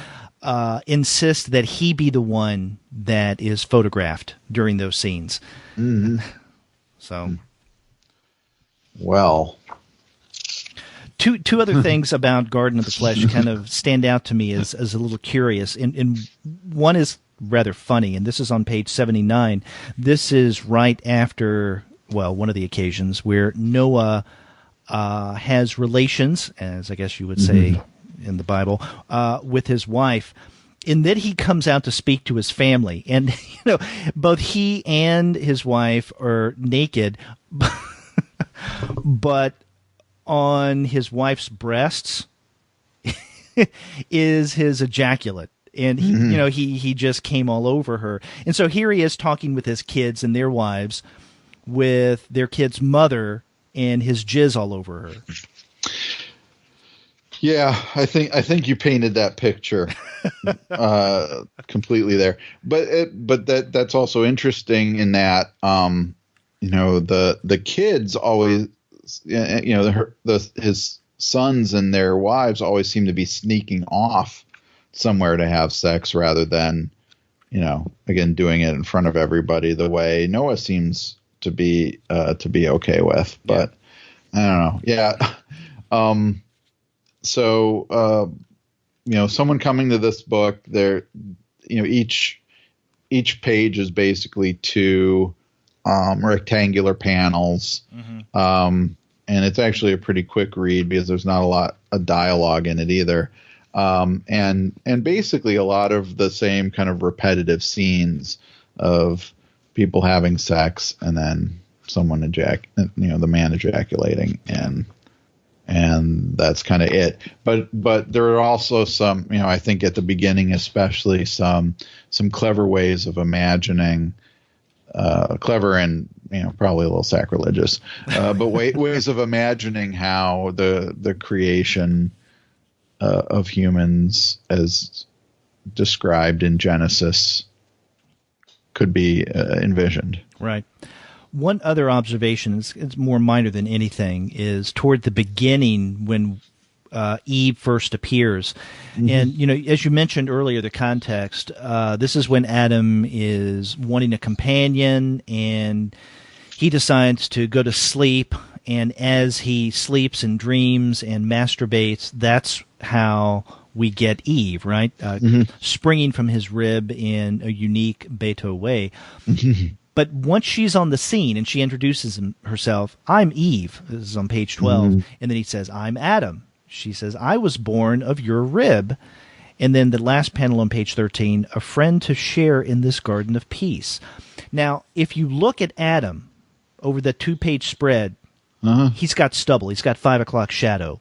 insist that he be the one that is photographed during those scenes. Mm-hmm. So, well, two other things about Garden of the Flesh kind of stand out to me as a little curious, and one is rather funny, and this is on page 79. This is right after, one of the occasions where Noah has relations, as I guess you would say in the Bible, with his wife, in that he comes out to speak to his family. And, both he and his wife are naked, but on his wife's breasts is his ejaculate. And, he just came all over her. And so here he is talking with his kids and their wives, with their kid's mother, and his jizz all over her. Yeah, I think you painted that picture completely there. But that's also interesting in that the kids always his sons and their wives always seem to be sneaking off somewhere to have sex rather than again doing it in front of everybody the way Noah seems to be okay with. But I don't know. Yeah. So, someone coming to this book, each page is basically two rectangular panels, and it's actually a pretty quick read because there's not a lot of dialogue in it either, and basically a lot of the same kind of repetitive scenes of people having sex and then someone the man ejaculating and that's kind of it. But there are also some, I think at the beginning especially, some clever ways of imagining, clever and probably a little sacrilegious, but ways of imagining how the creation of humans as described in Genesis could be envisioned. Right. One other observation, it's more minor than anything, is toward the beginning when Eve first appears. And, as you mentioned earlier, the context, this is when Adam is wanting a companion and he decides to go to sleep. And as he sleeps and dreams and masturbates, that's how we get Eve, right? Springing from his rib in a unique Beto way. But once she's on the scene and she introduces herself, I'm Eve. This is on page 12. And then he says, I'm Adam. She says, I was born of your rib. And then the last panel on page 13, a friend to share in this garden of peace. Now, if you look at Adam over the 2-page spread, he's got stubble. He's got 5 o'clock shadow.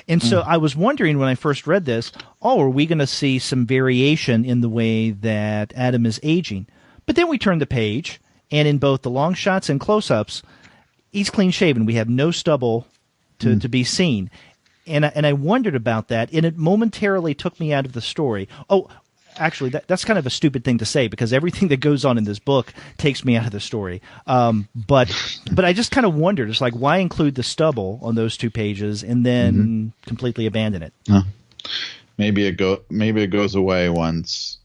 And so I was wondering when I first read this, are we going to see some variation in the way that Adam is aging? But then we turn the page, and in both the long shots and close-ups, he's clean-shaven. We have no stubble to be seen. And I wondered about that, and it momentarily took me out of the story. Oh, actually, that's kind of a stupid thing to say, because everything that goes on in this book takes me out of the story. But I just kind of wondered, it's like, why include the stubble on those 2 pages and then completely abandon it? Maybe it goes away once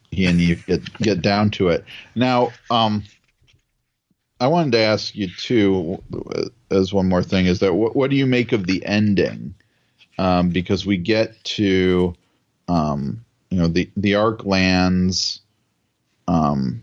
he and Eve get down to it. Now, I wanted to ask you too, as one more thing, is that what do you make of the ending? Because we get to the Ark lands, and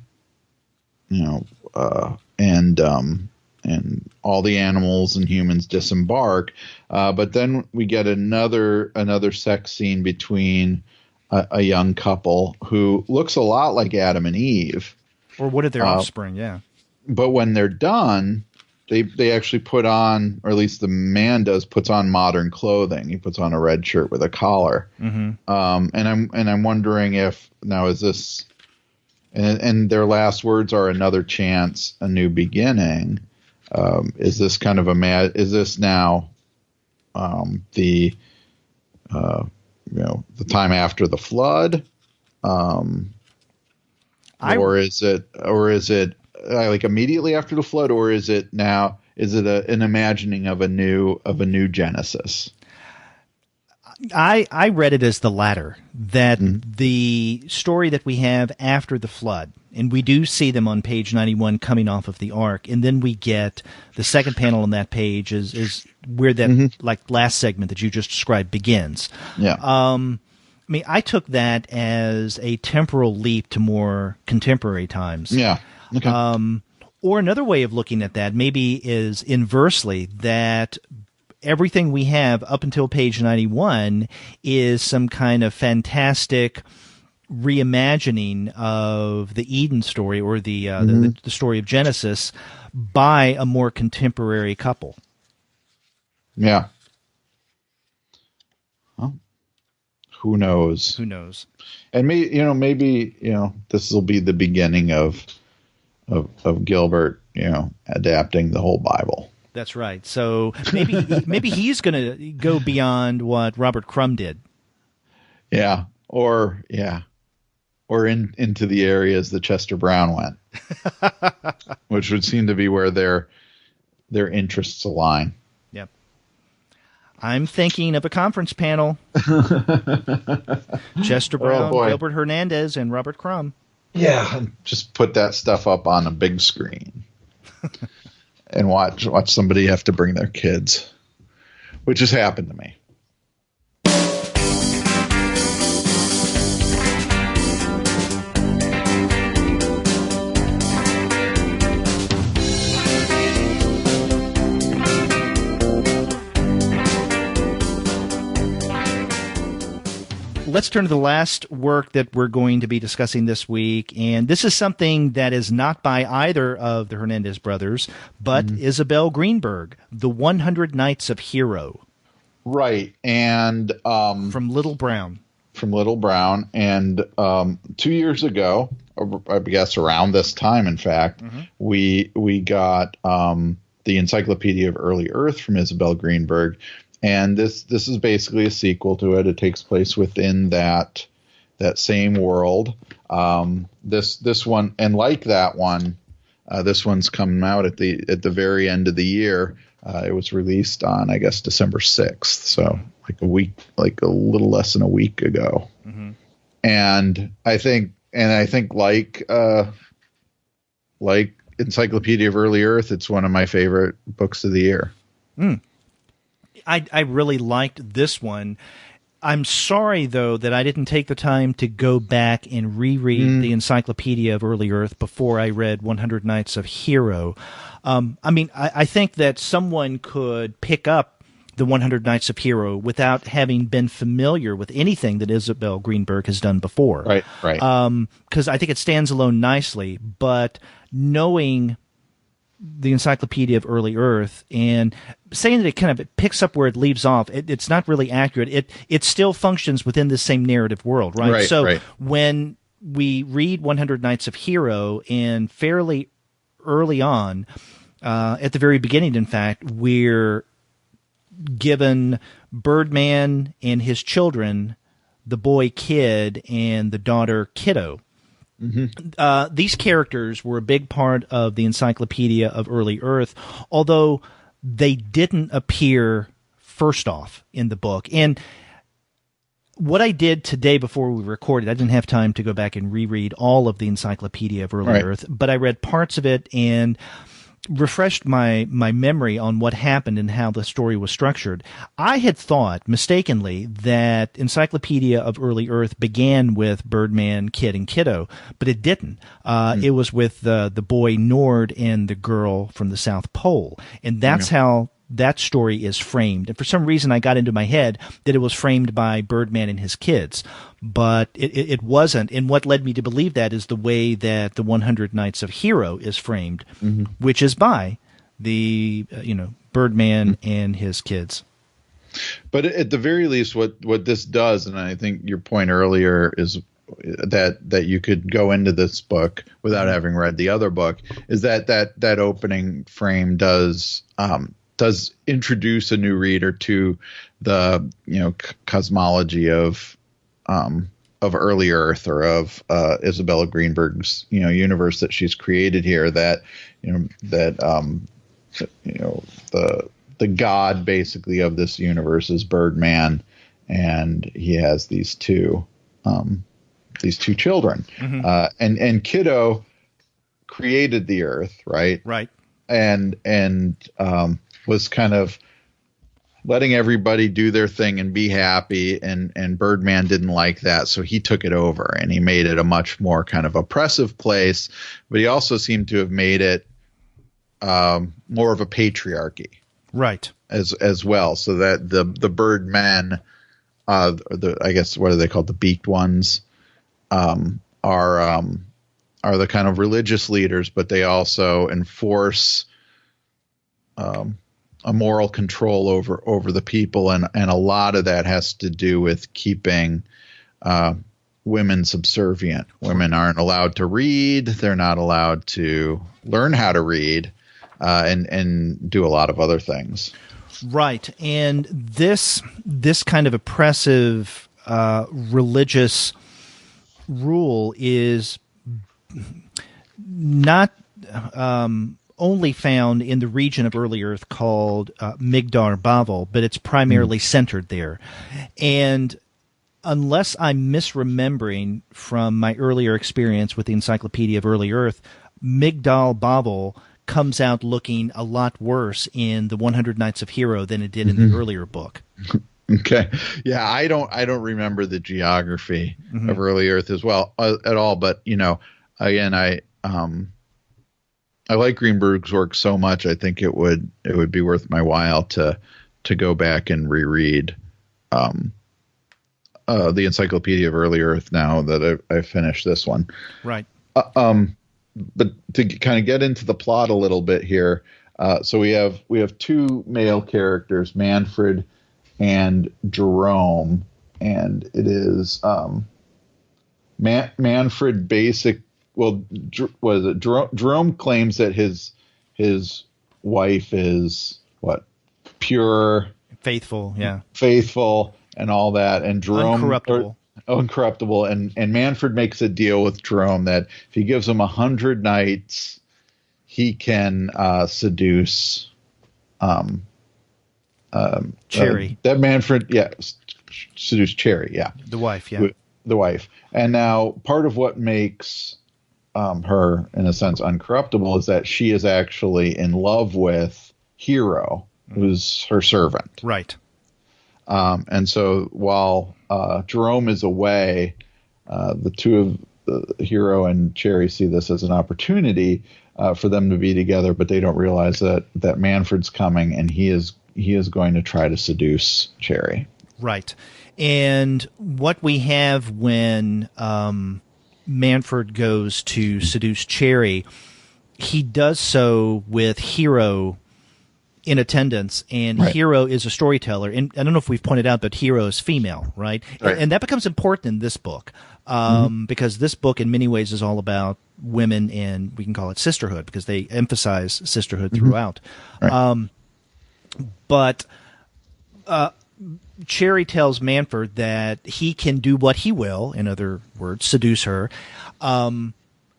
all the animals and humans disembark, but then we get another sex scene between a young couple who looks a lot like Adam and Eve, or what if their offspring? Yeah, but when they're done, they actually put on, or at least the man puts on modern clothing. He puts on a red shirt with a collar. And I'm wondering if now is this, and their last words are another chance, a new beginning. Is this kind of is this now the time after the flood, or is it like immediately after the flood, or is it now? Is it an imagining of a new Genesis? I read it as the latter, that the story that we have after the flood, and we do see them on page 91 coming off of the ark, and then we get the second panel on that page is where that like last segment that you just described begins. Yeah. I mean, I took that as a temporal leap to more contemporary times. Yeah. Okay. Or another way of looking at that maybe is inversely, that everything we have up until page 91 is some kind of fantastic reimagining of the Eden story, or the story of Genesis, by a more contemporary couple. Yeah. Well, who knows? Who knows? And maybe this will be the beginning of Gilbert, adapting the whole Bible. That's right. So maybe he's going to go beyond what Robert Crumb did. Yeah. Or into the areas that Chester Brown went, which would seem to be where their interests align. Yep. I'm thinking of a conference panel. Chester Brown, Gilbert Hernandez, and Robert Crumb. Yeah, just put that stuff up on a big screen and watch somebody have to bring their kids, which has happened to me. Let's turn to the last work that we're going to be discussing this week, and this is something that is not by either of the Hernandez brothers, but Isabel Greenberg, The 100 Nights of Hero. Right, and from Little Brown. From Little Brown, and 2 years ago, I guess around this time, in fact, we got the Encyclopedia of Early Earth from Isabel Greenberg. And this is basically a sequel to it. It takes place within that same world. This one, and like that one, this one's coming out at the very end of the year. It was released on, I guess, December 6th, so like a little less than a week ago. And I think like Encyclopedia of Early Earth, it's one of my favorite books of the year. I really liked this one. I'm sorry, though, that I didn't take the time to go back and reread the Encyclopedia of Early Earth before I read 100 Nights of Hero. I think that someone could pick up the 100 Nights of Hero without having been familiar with anything that Isabel Greenberg has done before. Right. Because I think it stands alone nicely, but knowing the Encyclopedia of Early Earth and saying that it picks up where it leaves off, it's not really accurate. It still functions within the same narrative world, right? When we read 100 Nights of Hero, and fairly early on, at the very beginning, in fact, we're given Birdman and his children, the boy Kid and the daughter Kiddo. These characters were a big part of the Encyclopedia of Early Earth, although they didn't appear first off in the book. And what I did today before we recorded, I didn't have time to go back and reread all of the Encyclopedia of Early Earth, but I read parts of it and refreshed my memory on what happened and how the story was structured. I had thought, mistakenly, that Encyclopedia of Early Earth began with Birdman, Kid, and Kiddo, but it didn't. It was with the boy Nord and the girl from the South Pole, and that's how that story is framed. And for some reason, I got into my head that it was framed by Birdman and his kids, but it wasn't. And what led me to believe that is the way that the 100 Nights of Hero is framed, which is by the Birdman and his kids. But at the very least, what this does, and I think your point earlier is that you could go into this book without having read the other book, is that opening frame does introduce a new reader to the cosmology of Early Earth, or of Isabella Greenberg's universe that she's created here. That the god basically of this universe is Birdman, and he has these two children, and Kiddo created the Earth, right, and was kind of letting everybody do their thing and be happy, and Birdman didn't like that, so he took it over and he made it a much more kind of oppressive place, but he also seemed to have made it more of a patriarchy, right, as well, so that the Birdmen, I guess what are they called, the beaked ones, are the kind of religious leaders, but they also enforce a moral control over the people, and a lot of that has to do with keeping women subservient. Women aren't allowed to read; they're not allowed to learn how to read. and do a lot of other things. Right, and this kind of oppressive religious rule is not only found in the region of early Earth called Migdal Bavel, but it's primarily centered there. And unless I'm misremembering from my earlier experience with the Encyclopedia of Early Earth, Migdal Bavel comes out looking a lot worse in the 100 Nights of Hero than it did in the earlier book. Okay. Yeah, I don't remember the geography of early Earth as well at all, but again, I like Greenberg's work so much. I think it would be worth my while to go back and reread the Encyclopedia of Early Earth now that I finished this one. Right. But to kind of get into the plot a little bit here, so we have two male characters, Manfred and Jerome, and it is Manfred basic. Well, what is it? Jerome claims that his wife is what? Pure, faithful, and all that, and Jerome incorruptible, and Manfred makes a deal with Jerome that if he gives him 100 nights, he can seduce Cherry. That Manfred, seduce Cherry, the wife, the wife. And now part of what makes her, in a sense, uncorruptible is that she is actually in love with Hero, who's her servant. Right. And so while Jerome is away, the two of Hero and Cherry see this as an opportunity for them to be together, but they don't realize that Manfred's coming, and he is going to try to seduce Cherry. Right. And what we have when Manfred goes to seduce Cherry, he does so with Hero in attendance, and right. Hero is a storyteller. And I don't know if we've pointed out, but Hero is female, right? And that becomes important in this book because this book in many ways is all about women, and we can call it sisterhood because they emphasize sisterhood throughout. Right. But Cherry tells Manfred that he can do what he will, in other words, seduce her,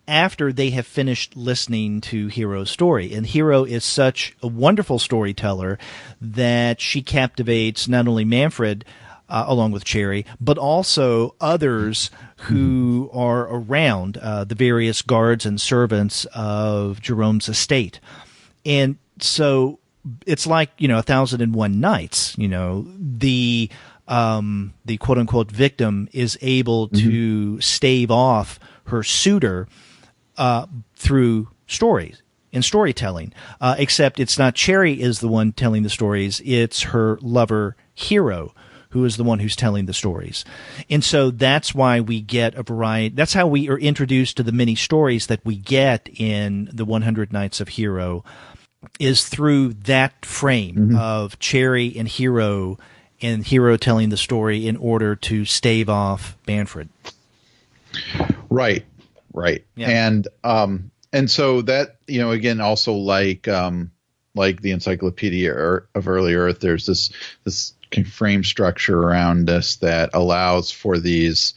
after they have finished listening to Hero's story. And Hero is such a wonderful storyteller that she captivates not only Manfred, along with Cherry, but also others who are around, the various guards and servants of Jerome's estate. And so it's like, 1001 Nights, the quote-unquote victim is able to stave off her suitor through stories and storytelling, except it's not Cherry is the one telling the stories, it's her lover Hero who is the one who's telling the stories. And so that's why we get a variety. That's how we are introduced to the many stories that we get in the 100 Nights of Hero, is through that frame of Cherry and Hero telling the story in order to stave off Manfred. Right. Yeah. And so that, again, also like the Encyclopedia of Early Earth, there's this frame structure around this that allows for these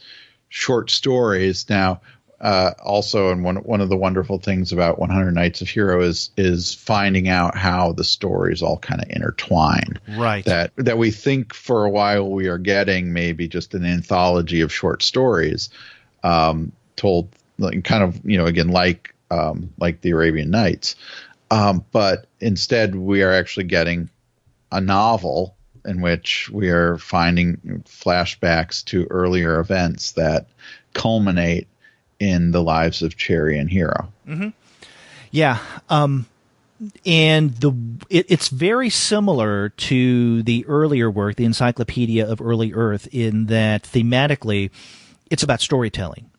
short stories. Now, also, and one of the wonderful things about 100 Nights of Hero is finding out how the stories all kind of intertwine. Right. That we think for a while we are getting maybe just an anthology of short stories, told kind of, again, like the Arabian Nights. But instead we are actually getting a novel in which we are finding flashbacks to earlier events that culminate in the lives of Cherry and Hero. Yeah. And it's very similar to the earlier work, the Encyclopedia of Early Earth, in that thematically it's about storytelling.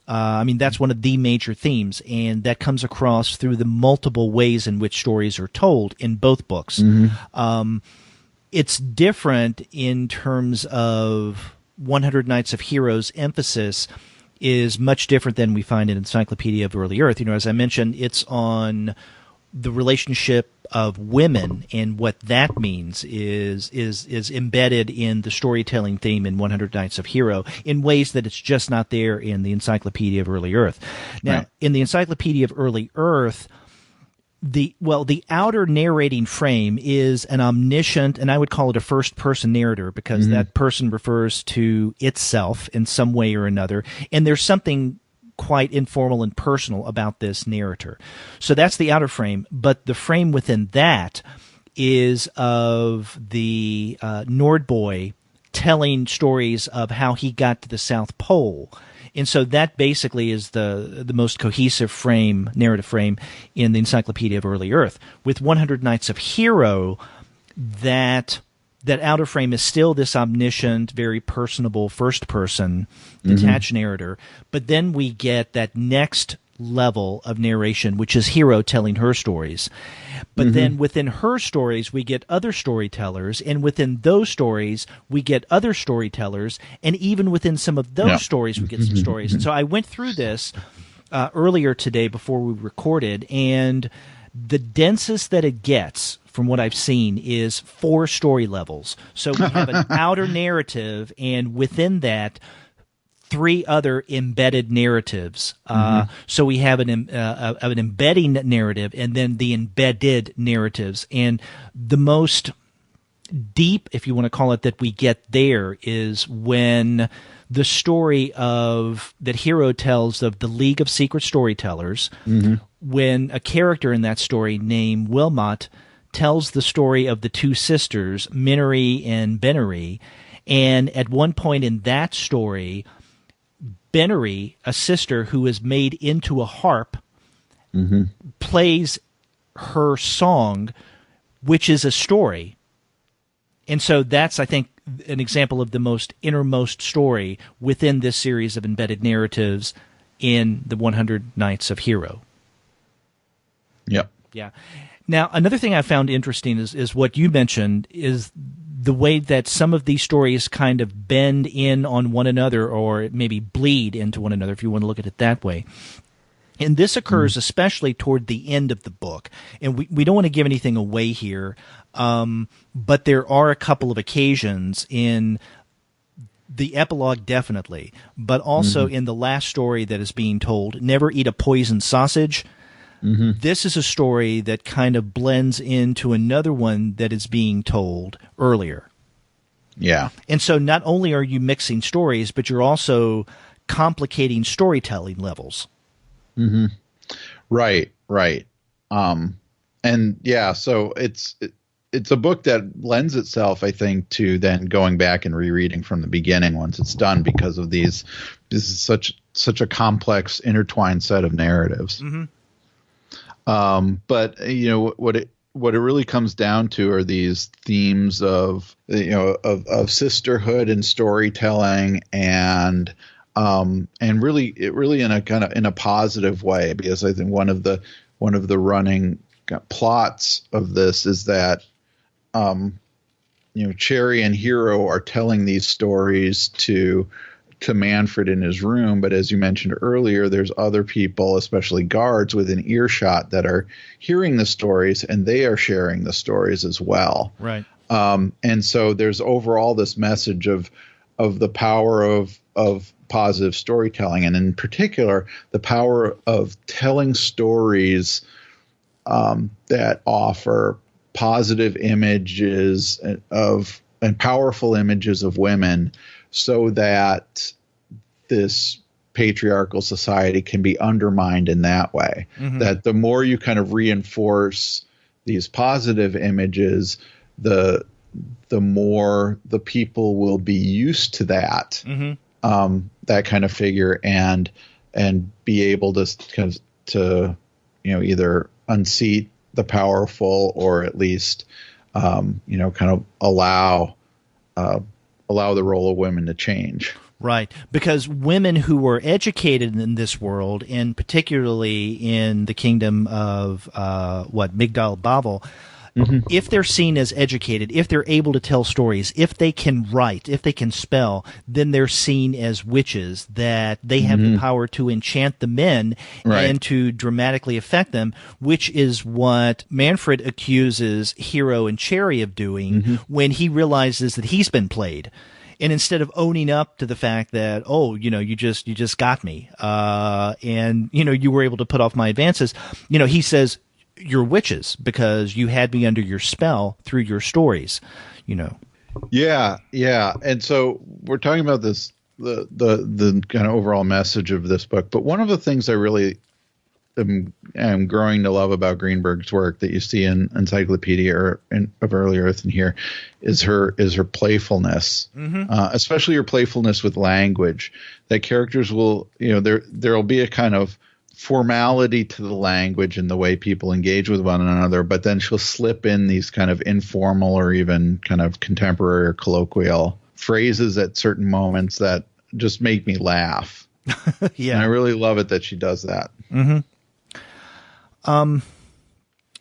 That's one of the major themes, and that comes across through the multiple ways in which stories are told in both books. It's different in terms of 100 Nights of Hero's emphasis is much different than we find in Encyclopedia of Early Earth. As I mentioned, it's on the relationship of women and what that means is embedded in the storytelling theme in 100 Nights of Hero in ways that it's just not there in the Encyclopedia of Early Earth. Now, Right. in the Encyclopedia of Early Earth, the outer narrating frame is an omniscient, and I would call it a first-person narrator because that person refers to itself in some way or another, and there's something quite informal and personal about this narrator. So that's the outer frame, but the frame within that is of the Nord boy telling stories of how he got to the South Pole. And so that basically is the most cohesive frame, narrative frame, in the Encyclopedia of Early Earth. With 100 Nights of Hero, that outer frame is still this omniscient, very personable, first-person, detached narrator. But then we get that next level of narration, which is Hero telling her stories. But then within her stories, we get other storytellers, and within those stories, we get other storytellers, and even within some of those stories, we get some stories. And so I went through this earlier today before we recorded, and the densest that it gets, from what I've seen, is 4 story levels. So we have an outer narrative, and within that, 3 other embedded narratives. So we have an embedding narrative, and then the embedded narratives. And the most deep, if you want to call it, that we get there is when the story that Hero tells of the League of Secret Storytellers, when a character in that story named Wilmot tells the story of the 2 sisters, Minnery and Bennery, and at one point in that story, Bennery, a sister who is made into a harp, plays her song, which is a story. And so that's, I think, an example of the most innermost story within this series of embedded narratives in the 100 Nights of Hero. Yep. Yeah. Now, another thing I found interesting is what you mentioned is the way that some of these stories kind of bend in on one another, or maybe bleed into one another, if you want to look at it that way. And this occurs especially toward the end of the book. And we don't want to give anything away here, but there are a couple of occasions in the epilogue, definitely, but also in the last story that is being told, Never Eat a Poisoned Sausage. This is a story that kind of blends into another one that is being told earlier. Yeah. And so not only are you mixing stories, but you're also complicating storytelling levels. Right. And yeah, so it's a book that lends itself, I think, to then going back and rereading from the beginning once it's done, because of this is such a complex, intertwined set of narratives. But you know what it really comes down to are these themes of sisterhood and storytelling, and really in a positive way, because I think one of the running plots of this is that Cherry and Hero are telling these stories to Manfred in his room, but as you mentioned earlier, there's other people, especially guards within earshot, that are hearing the stories, and they are sharing the stories as well. Right. And so there's overall this message of the power of positive storytelling, and in particular the power of telling stories that offer positive images and powerful images of women, so that this patriarchal society can be undermined in that way. That the more you kind of reinforce these positive images, the more the people will be used to that, that kind of figure, and be able to either unseat the powerful, or at least kind of allow the role of women to change. Right, because women who were educated in this world, and particularly in the kingdom of Migdal Bavel, If they're seen as educated, if they're able to tell stories, if they can write, if they can spell, then they're seen as witches, that they have the power to enchant the men and to dramatically affect them, which is what Manfred accuses Hero and Cherry of doing when he realizes that he's been played. And instead of owning up to the fact that, oh, you just got me, and, you were able to put off my advances, he says, you're witches because you had me under your spell through your stories, Yeah. And so we're talking about this, the kind of overall message of this book. But one of the things I really am growing to love about Greenberg's work that you see in Encyclopedia of Early Earth and here is her playfulness, especially her playfulness with language. That characters will, there'll be a kind of formality to the language and the way people engage with one another, but then she'll slip in these kind of informal or even kind of contemporary or colloquial phrases at certain moments that just make me laugh. Yeah. And I really love it that she does that. And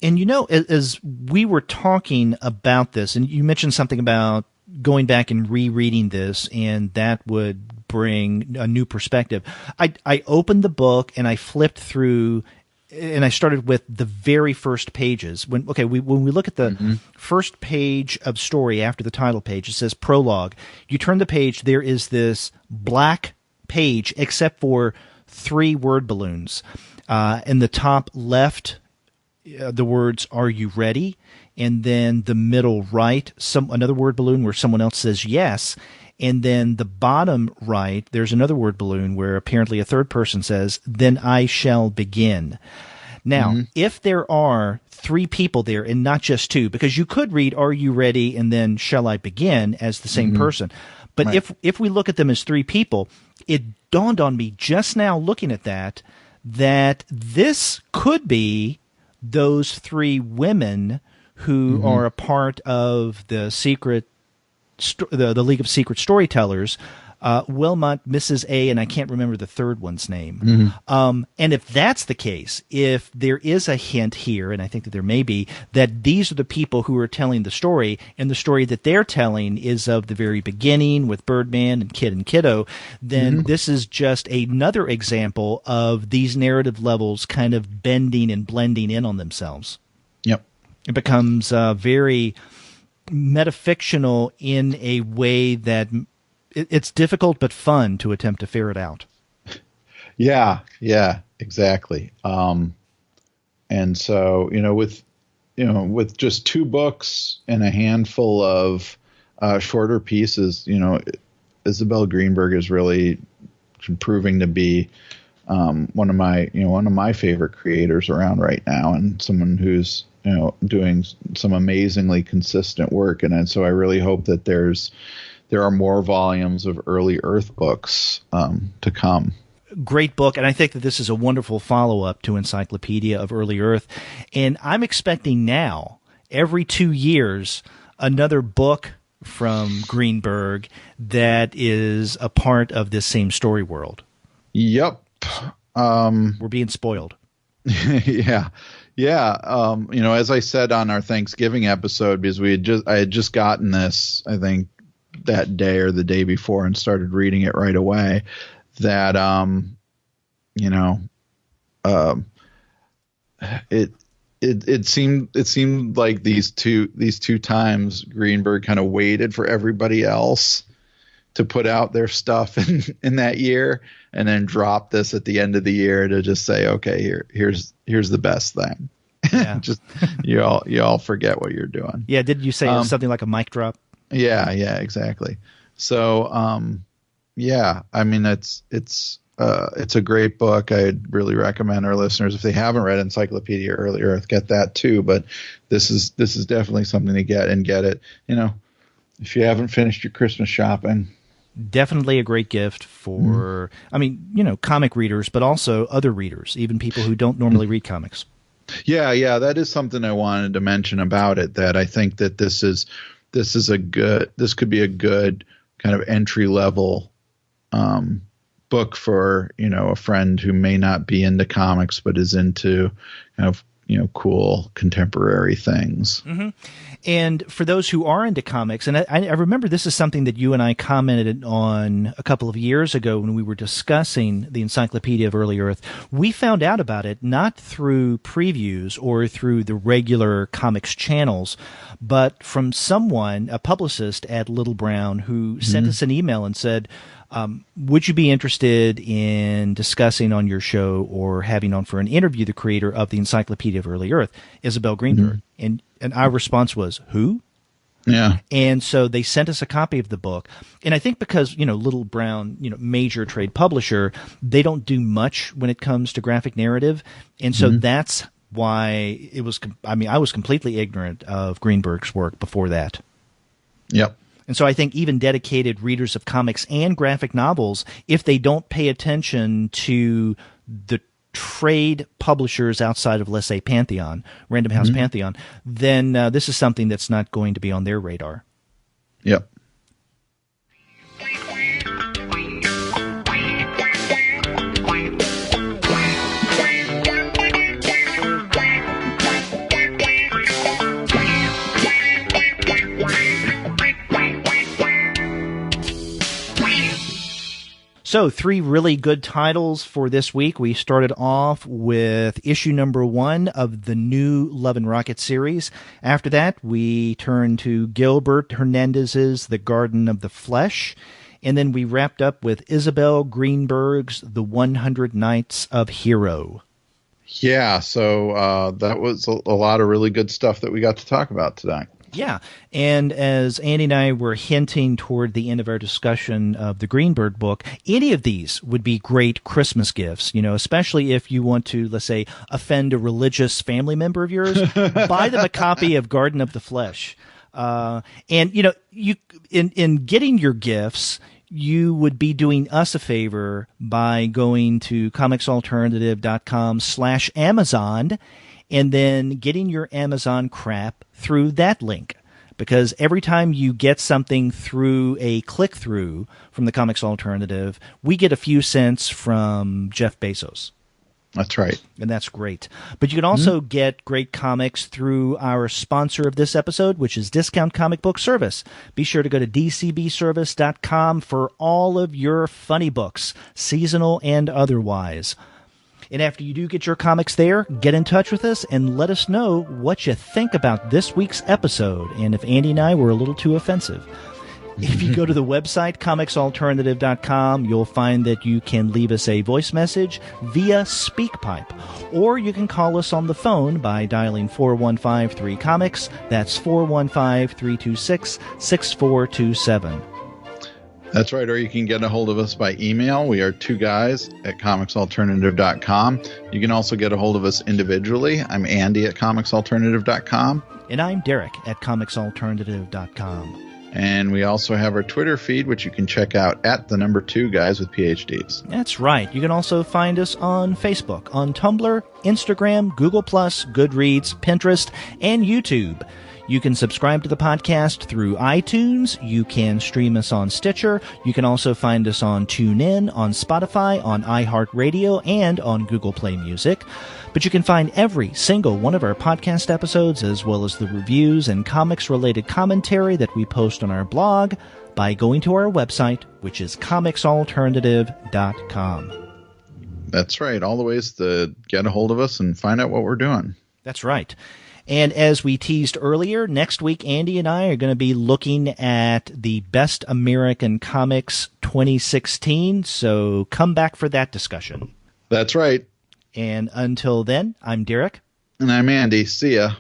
as we were talking about this, and you mentioned something about going back and rereading this, and that would bring a new perspective. I opened the book and I flipped through, and I started with the very first pages. When we look at the first page of story after the title page, it says prologue. You turn the page, there is this black page except for 3 word balloons. In the top left, the words, "Are you ready?" And then the middle right, another word balloon where someone else says yes. And then the bottom right, there's another word balloon where apparently a third person says, "Then I shall begin." Now, if there are 3 people there and not just 2, because you could read, "Are you ready?" and then "Shall I begin?" as the same person. But if we look at them as 3 people, it dawned on me just now looking at that this could be those 3 women who are a part of the the League of Secret Storytellers, Wilmot, Mrs. A, and I can't remember the third one's name. And if that's the case, if there is a hint here, and I think that there may be, that these are the people who are telling the story, and the story that they're telling is of the very beginning with Birdman and Kid and Kiddo, then this is just another example of these narrative levels kind of bending and blending in on themselves. Yep. It becomes very metafictional in a way that it's difficult but fun to attempt to ferret out. Yeah, exactly. And so, with just 2 books and a handful of shorter pieces, Isabel Greenberg is really proving to be one of my favorite creators around right now, and someone who's doing some amazingly consistent work. And so I really hope that there are more volumes of Early Earth books to come. Great book, and I think that this is a wonderful follow-up to Encyclopedia of Early Earth. And I'm expecting now, every 2 years, another book from Greenberg that is a part of this same story world. Yep. We're being spoiled. Yeah. As I said on our Thanksgiving episode, because I had just gotten this, I think, that day or the day before, and started reading it right away, that it seemed like these two times Greenberg kind of waited for everybody else to put out their stuff in that year, and then drop this at the end of the year to just say, okay, here's the best thing. Yeah. Just you all forget what you're doing. Yeah, did you say something like a mic drop? Yeah, exactly. So I mean, it's a great book. I'd really recommend our listeners, if they haven't read Encyclopedia Early Earth, get that too. But this is definitely something to get it. If you haven't finished your Christmas shopping. Definitely a great gift for, comic readers, but also other readers, even people who don't normally read comics. Yeah, that is something I wanted to mention about it, that I think that this could be a good kind of entry level book for, a friend who may not be into comics, but is into kind of cool contemporary things. Mm-hmm. And for those who are into comics, and I remember this is something that you and I commented on a couple of years ago when we were discussing the Encyclopedia of Early Earth. We found out about it not through previews or through the regular comics channels, but from someone, a publicist at Little Brown, who sent us an email and said, would you be interested in discussing on your show or having on for an interview the creator of the Encyclopedia of Early Earth, Isabel Greenberg? And our response was, who? Yeah. And so they sent us a copy of the book. And I think because, Little Brown, major trade publisher, they don't do much when it comes to graphic narrative. And so that's why it was, I was completely ignorant of Greenberg's work before that. Yep. And so I think even dedicated readers of comics and graphic novels, if they don't pay attention to the trade publishers outside of, let's say, Pantheon, Random House Pantheon, then this is something that's not going to be on their radar. Yep. So 3 really good titles for this week. We started off with issue number 1 of the new Love and Rocket series. After that, we turned to Gilbert Hernandez's The Garden of the Flesh. And then we wrapped up with Isabel Greenberg's The 100 Nights of Hero. Yeah, so that was a lot of really good stuff that we got to talk about today. Yeah, and as Andy and I were hinting toward the end of our discussion of the Greenberg book, any of these would be great Christmas gifts, especially if you want to, let's say, offend a religious family member of yours. Buy them a copy of Garden of the Flesh. And, you in getting your gifts, you would be doing us a favor by going to comicsalternative.com/Amazon and then getting your Amazon crap through that link. Because every time you get something through a click-through from the Comics Alternative, we get a few cents from Jeff Bezos. That's right. And that's great. But you can also get great comics through our sponsor of this episode, which is Discount Comic Book Service. Be sure to go to dcbservice.com for all of your funny books, seasonal and otherwise. And after you do get your comics there, get in touch with us and let us know what you think about this week's episode and if Andy and I were a little too offensive. If you go to the website, comicsalternative.com, you'll find that you can leave us a voice message via SpeakPipe, or you can call us on the phone by dialing 4153-COMICS. That's 415-326-6427. That's right, or you can get a hold of us by email. We are 2guys@comicsalternative.com. You can also get a hold of us individually. I'm Andy at comicsalternative.com. And I'm Derek at comicsalternative.com. And we also have our Twitter feed, which you can check out at the number 2 guys with PhDs. That's right. You can also find us on Facebook, on Tumblr, Instagram, Google+, Goodreads, Pinterest, and YouTube. You can subscribe to the podcast through iTunes. You can stream us on Stitcher. You can also find us on TuneIn, on Spotify, on iHeartRadio, and on Google Play Music. But you can find every single one of our podcast episodes, as well as the reviews and comics-related commentary that we post on our blog, by going to our website, which is comicsalternative.com. That's right. All the ways to get a hold of us and find out what we're doing. That's right. And as we teased earlier, next week Andy and I are going to be looking at the Best American Comics 2016, so come back for that discussion. That's right. And until then, I'm Derek. And I'm Andy. See ya.